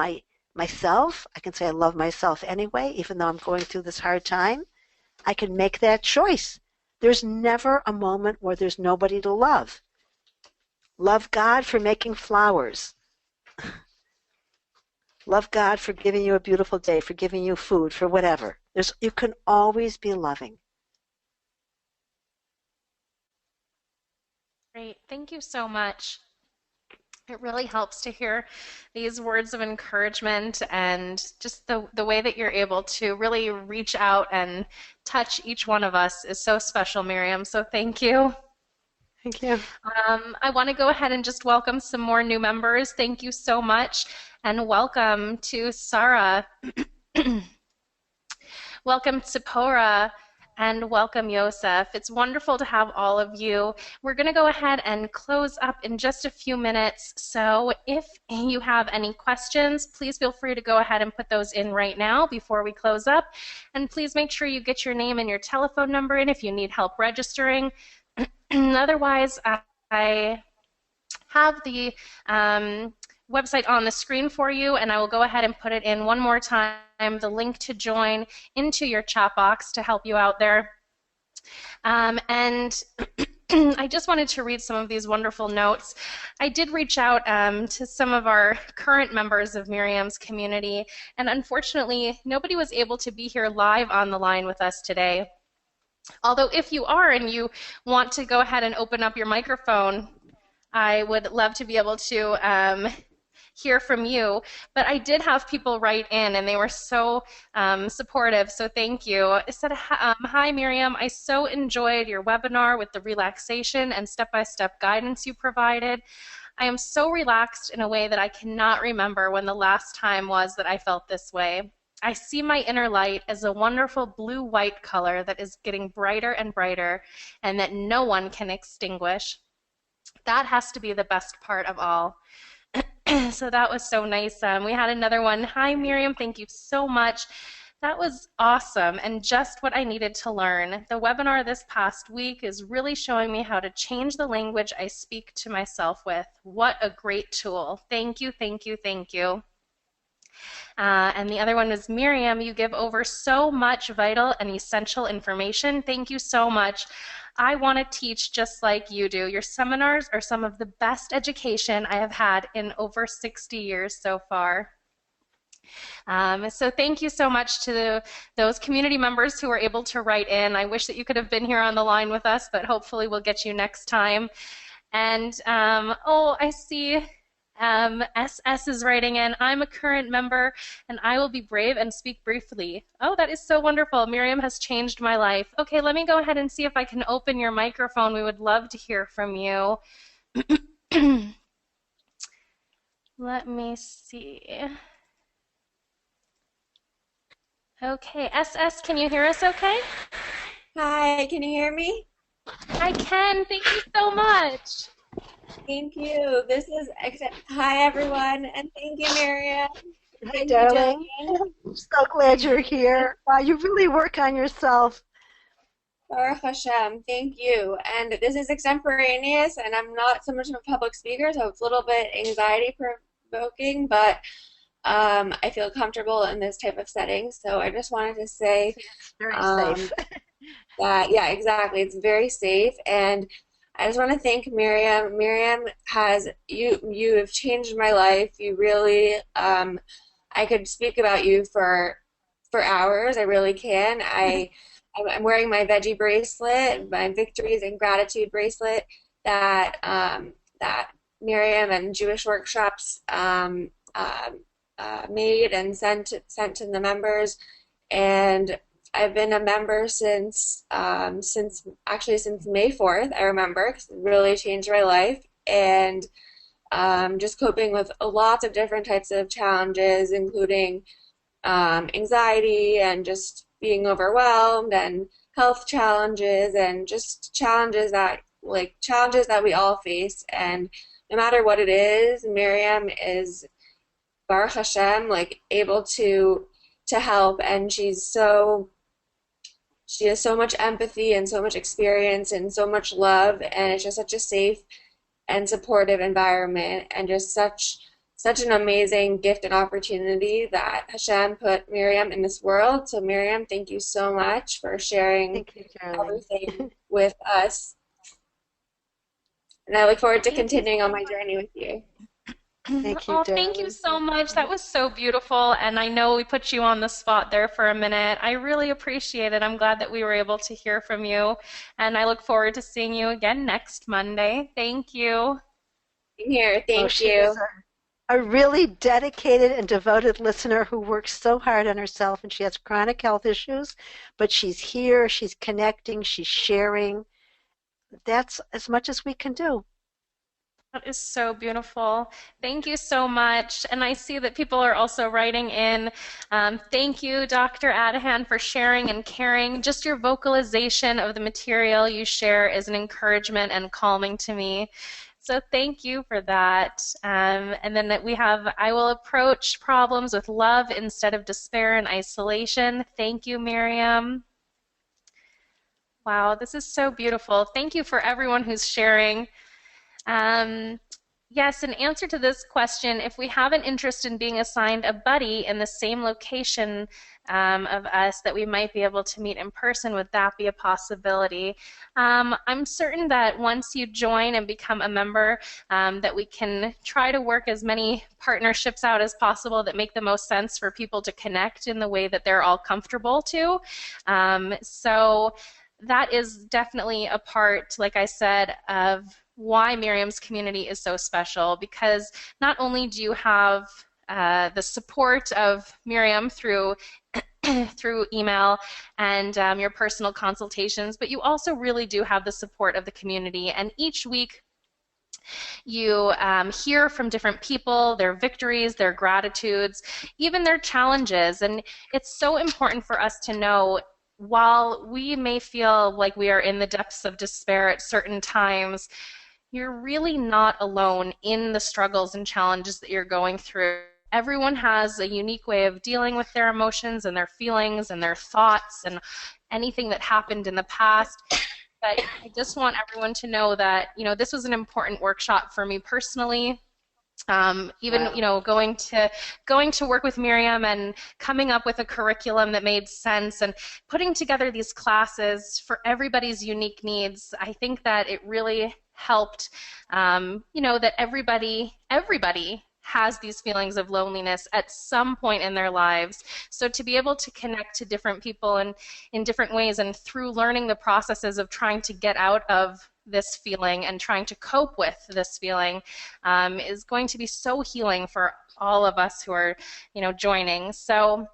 myself. I can say I love myself anyway, even though I'm going through this hard time. I can make that choice. There's never a moment where there's nobody to love. Love God for making flowers. Love God for giving you a beautiful day, for giving you food, for whatever. You can always be loving. Great. Thank you so much. It really helps to hear these words of encouragement and just the way that you're able to really reach out and touch each one of us is so special, Miriam. So thank you. Thank you. I want to go ahead and just welcome some more new members. Thank you so much. And welcome to Sarah. Welcome Tzipora. And welcome Yosef. It's wonderful to have all of you. We're going to go ahead and close up in just a few minutes. So if you have any questions, please feel free to go ahead and put those in right now before we close up. And please make sure you get your name and your telephone number in if you need help registering. Otherwise, I have the website on the screen for you, and I will go ahead and put it in one more time, the link to join into your chat box to help you out there. And I just wanted to read some of these wonderful notes. I did reach out to some of our current members of Miriam's community, and unfortunately, nobody was able to be here live on the line with us today. Although if you are and you want to go ahead and open up your microphone, I would love to be able to hear from you. But I did have people write in, and they were so supportive, so thank you. It said, hi, Miriam. I so enjoyed your webinar with the relaxation and step-by-step guidance you provided. I am so relaxed in a way that I cannot remember when the last time was that I felt this way. I see my inner light as a wonderful blue-white color that is getting brighter and brighter and that no one can extinguish. That has to be the best part of all. So that was so nice. We had another one. Hi, Miriam. Thank you so much. That was awesome and just what I needed to learn. The webinar this past week is really showing me how to change the language I speak to myself with. What a great tool. Thank you, thank you, thank you. And the other one is Miriam, you give over so much vital and essential information. Thank you so much. I want to teach just like you do. Your seminars are some of the best education I have had in over 60 years so far. So thank you so much to those community members who were able to write in. I wish that you could have been here on the line with us, but hopefully we'll get you next time. And oh, I see SS is writing in, I'm a current member and I will be brave and speak briefly. Oh, that is so wonderful. Miriam has changed my life. Okay, let me go ahead and see if I can open your microphone. We would love to hear from you. Let me see. Okay, SS, can you hear us okay? Hi, can you hear me? I can. Thank you so much. Thank you. Hi everyone, and thank you, Miriam. Hi, Thank you, darling. Jillian. I'm so glad you're here. You really work on yourself. Baruch Hashem, thank you. And this is extemporaneous, and I'm not so much of a public speaker, so it's a little bit anxiety provoking, but I feel comfortable in this type of setting. So I just wanted to say It's very safe. that, yeah, exactly. It's very safe, and I just want to thank Miriam. Miriam has you have changed my life. You really I could speak about you for hours. I really can. I'm wearing my veggie bracelet, my victories and gratitude bracelet that that Miriam and Jewish Workshops made and sent to the members, and I've been a member since since May 4th. I remember, 'cause it really changed my life, and just coping with lots of different types of challenges, including anxiety and just being overwhelmed and health challenges and just challenges that we all face. And no matter what it is, Miriam is Baruch Hashem, like able to help, and she has so much empathy and so much experience and so much love, and it's just such a safe and supportive environment, and just such an amazing gift and opportunity that Hashem put Miriam in this world. So Miriam, thank you so much for sharing Thank you, darling. everything with us. And I look forward to continuing on my journey with you. Thank you, Oh, thank you darling. so much. That was so beautiful. And I know we put you on the spot there for a minute. I really appreciate it. I'm glad that we were able to hear from you. And I look forward to seeing you again next Monday. Thank you. Here, Oh, thank she is you. a really dedicated and devoted listener who works so hard on herself, and she has chronic health issues, but she's here, she's connecting, she's sharing. That's as much as we can do. That is so beautiful. Thank you so much. And I see that people are also writing in. Thank you, Dr. Adahan, for sharing and caring. Just your vocalization of the material you share is an encouragement and calming to me. So thank you for that. And then we have, I will approach problems with love instead of despair and isolation. Thank you, Miriam. Wow, this is so beautiful. Thank you for everyone who's sharing. Um, yes, in answer to this question, if we have an interest in being assigned a buddy in the same location of us that we might be able to meet in person, would that be a possibility? I'm certain that once you join and become a member, that we can try to work as many partnerships out as possible that make the most sense for people to connect in the way that they're all comfortable to. So that is definitely a part, like I said, of why Miriam's community is so special, because not only do you have the support of Miriam through through email and your personal consultations, but you also really do have the support of the community. And each week you hear from different people, their victories, their gratitudes, even their challenges. And it's so important for us to know, while we may feel like we are in the depths of despair at certain times, you're really not alone in the struggles and challenges that you're going through. Everyone has a unique way of dealing with their emotions and their feelings and their thoughts and anything that happened in the past. But I just want everyone to know that, this was an important workshop for me personally. Even Wow. going to work with Miriam and coming up with a curriculum that made sense and putting together these classes for everybody's unique needs. I think that it really helped, that everybody has these feelings of loneliness at some point in their lives. So to be able to connect to different people in different ways, and through learning the processes of trying to get out of this feeling and trying to cope with this feeling, is going to be so healing for all of us who are, joining. So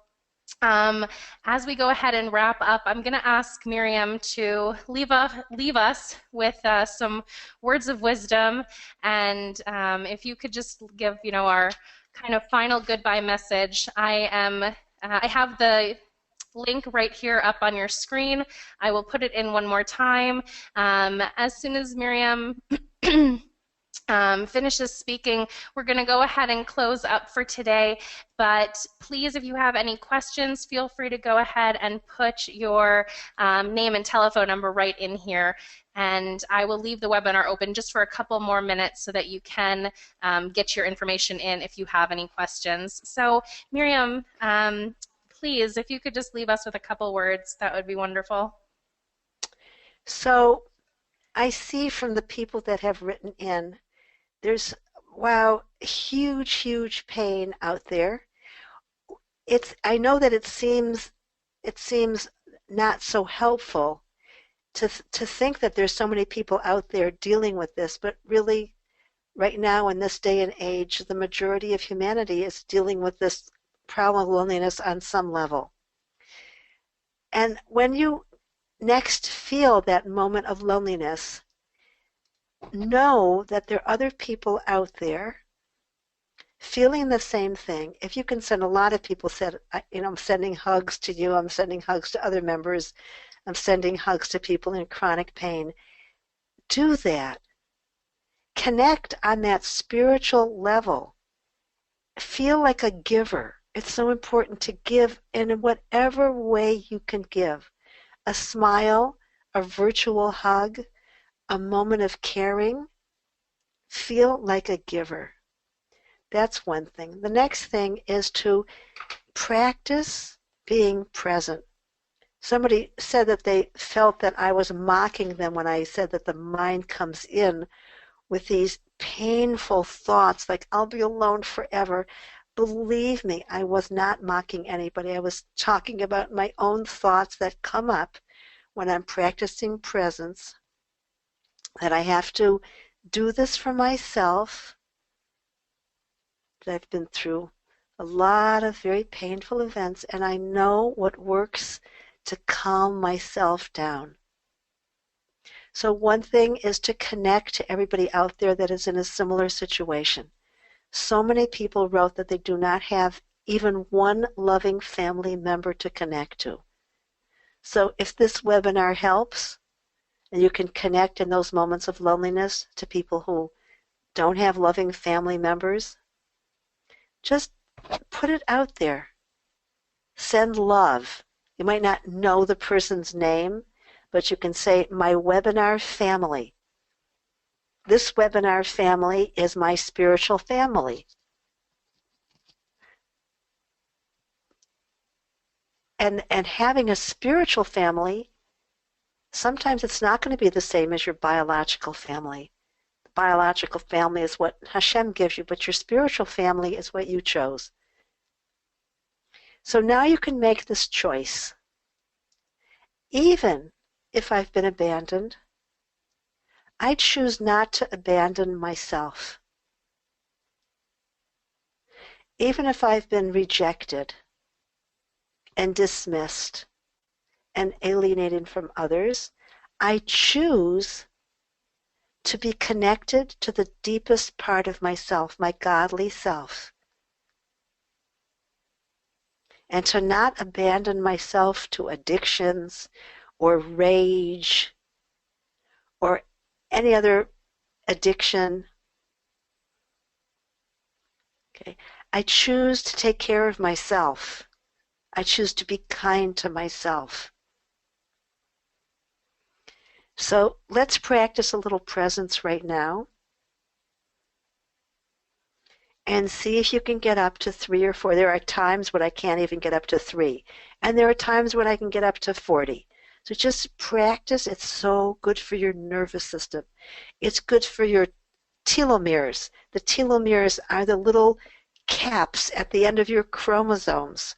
as we go ahead and wrap up, I'm going to ask Miriam to leave us with some words of wisdom, and if you could just give, our kind of final goodbye message. I have the link right here up on your screen. I will put it in one more time. As soon as Miriam finishes speaking, we're going to go ahead and close up for today. But please, if you have any questions, feel free to go ahead and put your name and telephone number right in here. And I will leave the webinar open just for a couple more minutes so that you can get your information in if you have any questions. So Miriam, please, if you could just leave us with a couple words, that would be wonderful. So I see from the people that have written in, there's, wow, huge, huge pain out there. I know that it seems not so helpful to think that there's so many people out there dealing with this, but really, right now in this day and age, the majority of humanity is dealing with this problem of loneliness on some level. And when you next feel that moment of loneliness, know that there are other people out there feeling the same thing. If you can send, a lot of people said, I'm sending hugs to you, I'm sending hugs to other members, I'm sending hugs to people in chronic pain. Do that. Connect on that spiritual level. Feel like a giver. It's so important to give in whatever way you can give. A smile, a virtual hug, a moment of caring. Feel like a giver. That's one thing. The next thing is to practice being present. Somebody said that they felt that I was mocking them when I said that the mind comes in with these painful thoughts like I'll be alone forever. Believe me, I was not mocking anybody. I was talking about my own thoughts that come up when I'm practicing presence, that I have to do this for myself, that I've been through a lot of very painful events, and I know what works to calm myself down. So one thing is to connect to everybody out there that is in a similar situation. So many people wrote that they do not have even one loving family member to connect to. So if this webinar helps, and you can connect in those moments of loneliness to people who don't have loving family members, just put it out there. Send love. You might not know the person's name, but you can say, my webinar family. This webinar family is my spiritual family. And having a spiritual family, sometimes it's not going to be the same as your biological family. The biological family is what Hashem gives you, but your spiritual family is what you chose. So now you can make this choice. Even if I've been abandoned, I choose not to abandon myself. Even if I've been rejected and dismissed and alienated from others, I choose to be connected to the deepest part of myself, my godly self, and to not abandon myself to addictions or rage or any other addiction. Okay. I choose to take care of myself. I choose to be kind to myself. So let's practice a little presence right now and see if you can get up to 3 or 4. There are times when I can't even get up to 3, and there are times when I can get up to 40. So just practice. It's so good for your nervous system. It's good for your telomeres. The telomeres are the little caps at the end of your chromosomes,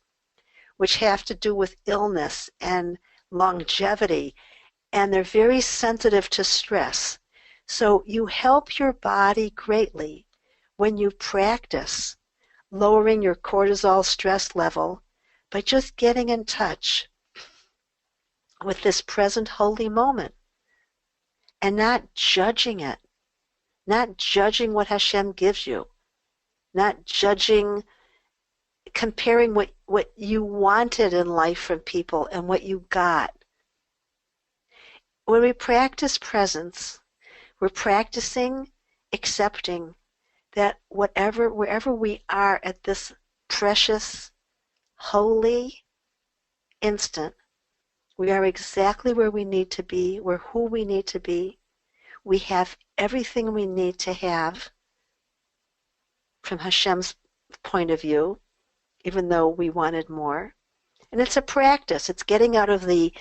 which have to do with illness and longevity, and they're very sensitive to stress. So you help your body greatly when you practice lowering your cortisol stress level by just getting in touch with this present holy moment and not judging it, not judging what Hashem gives you, not judging, comparing what you wanted in life from people and what you got. When we practice presence, we're practicing accepting that wherever we are at this precious, holy instant, we are exactly where we need to be, we're who we need to be. We have everything we need to have from Hashem's point of view, even though we wanted more. And it's a practice. It's getting out of the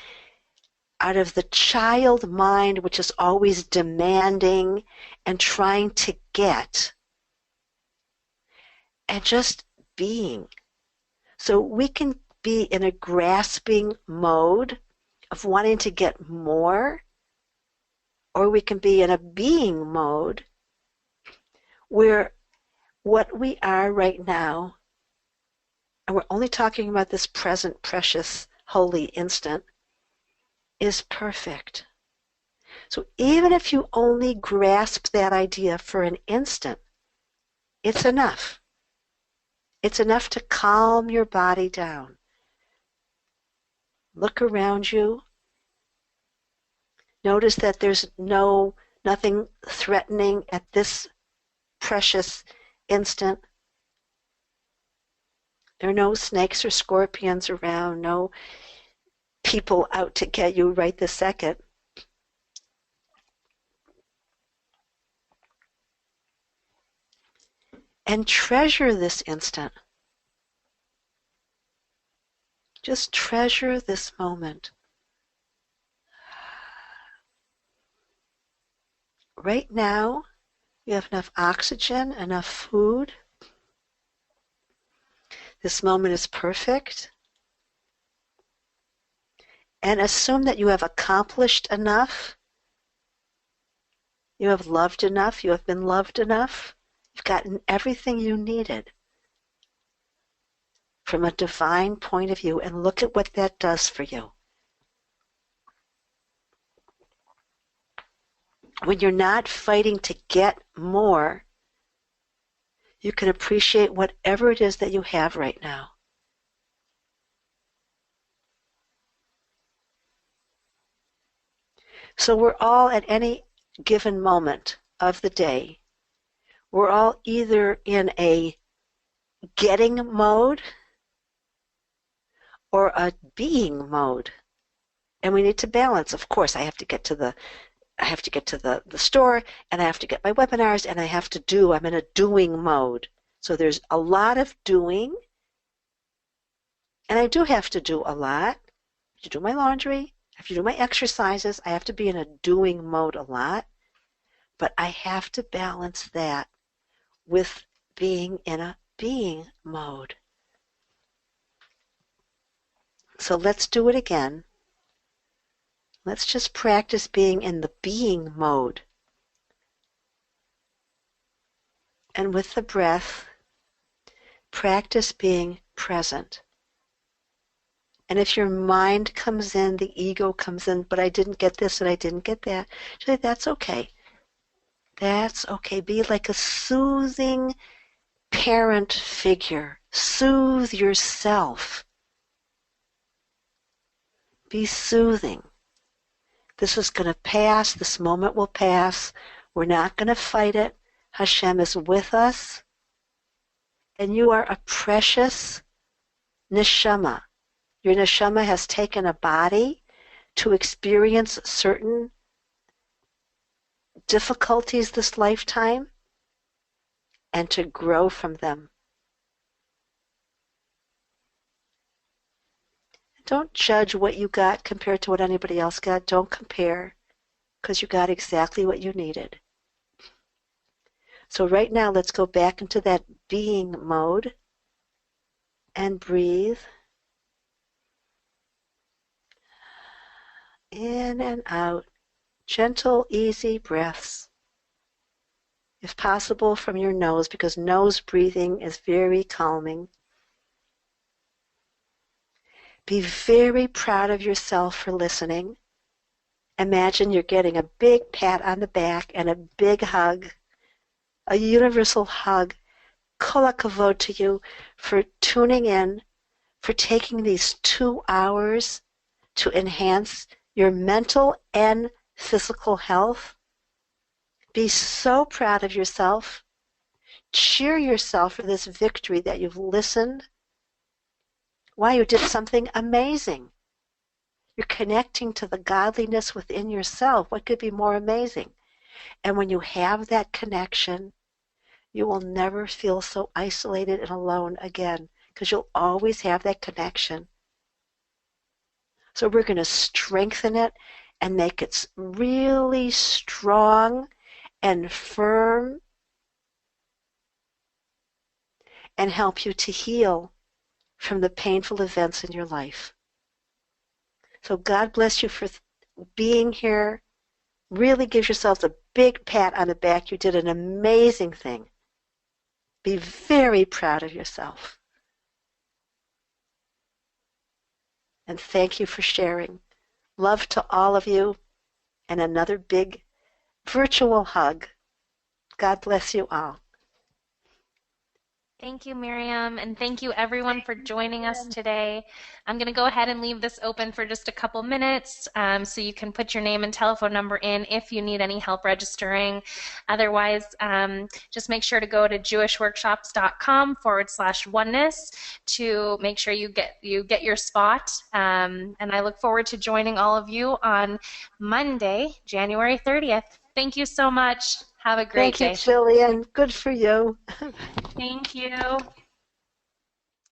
child mind, which is always demanding and trying to get, and just being. So we can be in a grasping mode of wanting to get more, or we can be in a being mode where what we are right now, and we're only talking about this present, precious, holy instant, is perfect. So even if you only grasp that idea for an instant, it's enough. It's enough to calm your body down. Look around you. Notice that there's nothing threatening at this precious instant. There are no snakes or scorpions around, no people out to get you right this second. And treasure this instant. Just treasure this moment. Right now, You have enough oxygen, enough food. This moment is perfect. And assume that you have accomplished enough. You have loved enough. You have been loved enough. You've gotten everything you needed from a divine point of view. And look at what that does for you. When you're not fighting to get more, you can appreciate whatever it is that you have right now. So we're all at any given moment of the day, we're all either in a getting mode or a being mode. And we need to balance. Of course, I have to get to the store, and I have to get my webinars, and I'm in a doing mode. So there's a lot of doing, and I do have to do a lot. I have to do my laundry, I have to do my exercises, I have to be in a doing mode a lot, but I have to balance that with being in a being mode. So let's do it again. Let's just practice being in the being mode. And with the breath, practice being present. And if your mind comes in, the ego comes in, but I didn't get this and I didn't get that, say, that's okay. That's okay. Be like a soothing parent figure. Soothe yourself. Be soothing. This is going to pass. This moment will pass. We're not going to fight it. Hashem is with us. And you are a precious neshama. Your neshama has taken a body to experience certain difficulties this lifetime and to grow from them. Don't judge what you got compared to what anybody else got. Don't compare, because you got exactly what you needed. So right now, let's go back into that being mode and breathe. In and out. Gentle, easy breaths. If possible, from your nose, because nose breathing is very calming. Be very proud of yourself for listening. Imagine you're getting a big pat on the back and a big hug, a universal hug. Kol hakavod to you for tuning in, for taking these 2 hours to enhance your mental and physical health. Be so proud of yourself. Cheer yourself for this victory that you've listened. Why, you did something amazing. You're connecting to the godliness within yourself. What could be more amazing? And when you have that connection, you will never feel so isolated and alone again, because you'll always have that connection. So we're going to strengthen it and make it really strong and firm and help you to heal from the painful events in your life. So God bless you for being here. Really give yourselves a big pat on the back. You did an amazing thing. Be very proud of yourself. And thank you for sharing. Love to all of you, and another big virtual hug. God bless you all. Thank you, Miriam, and thank you everyone for joining us today. I'm going to go ahead and leave this open for just a couple minutes so you can put your name and telephone number in if you need any help registering. Otherwise, just make sure to go to jewishworkshops.com/oneness to make sure you get your spot. And I look forward to joining all of you on Monday, January 30th. Thank you so much. Have a great day. Thank you, Jillian. Good for you. Thank you.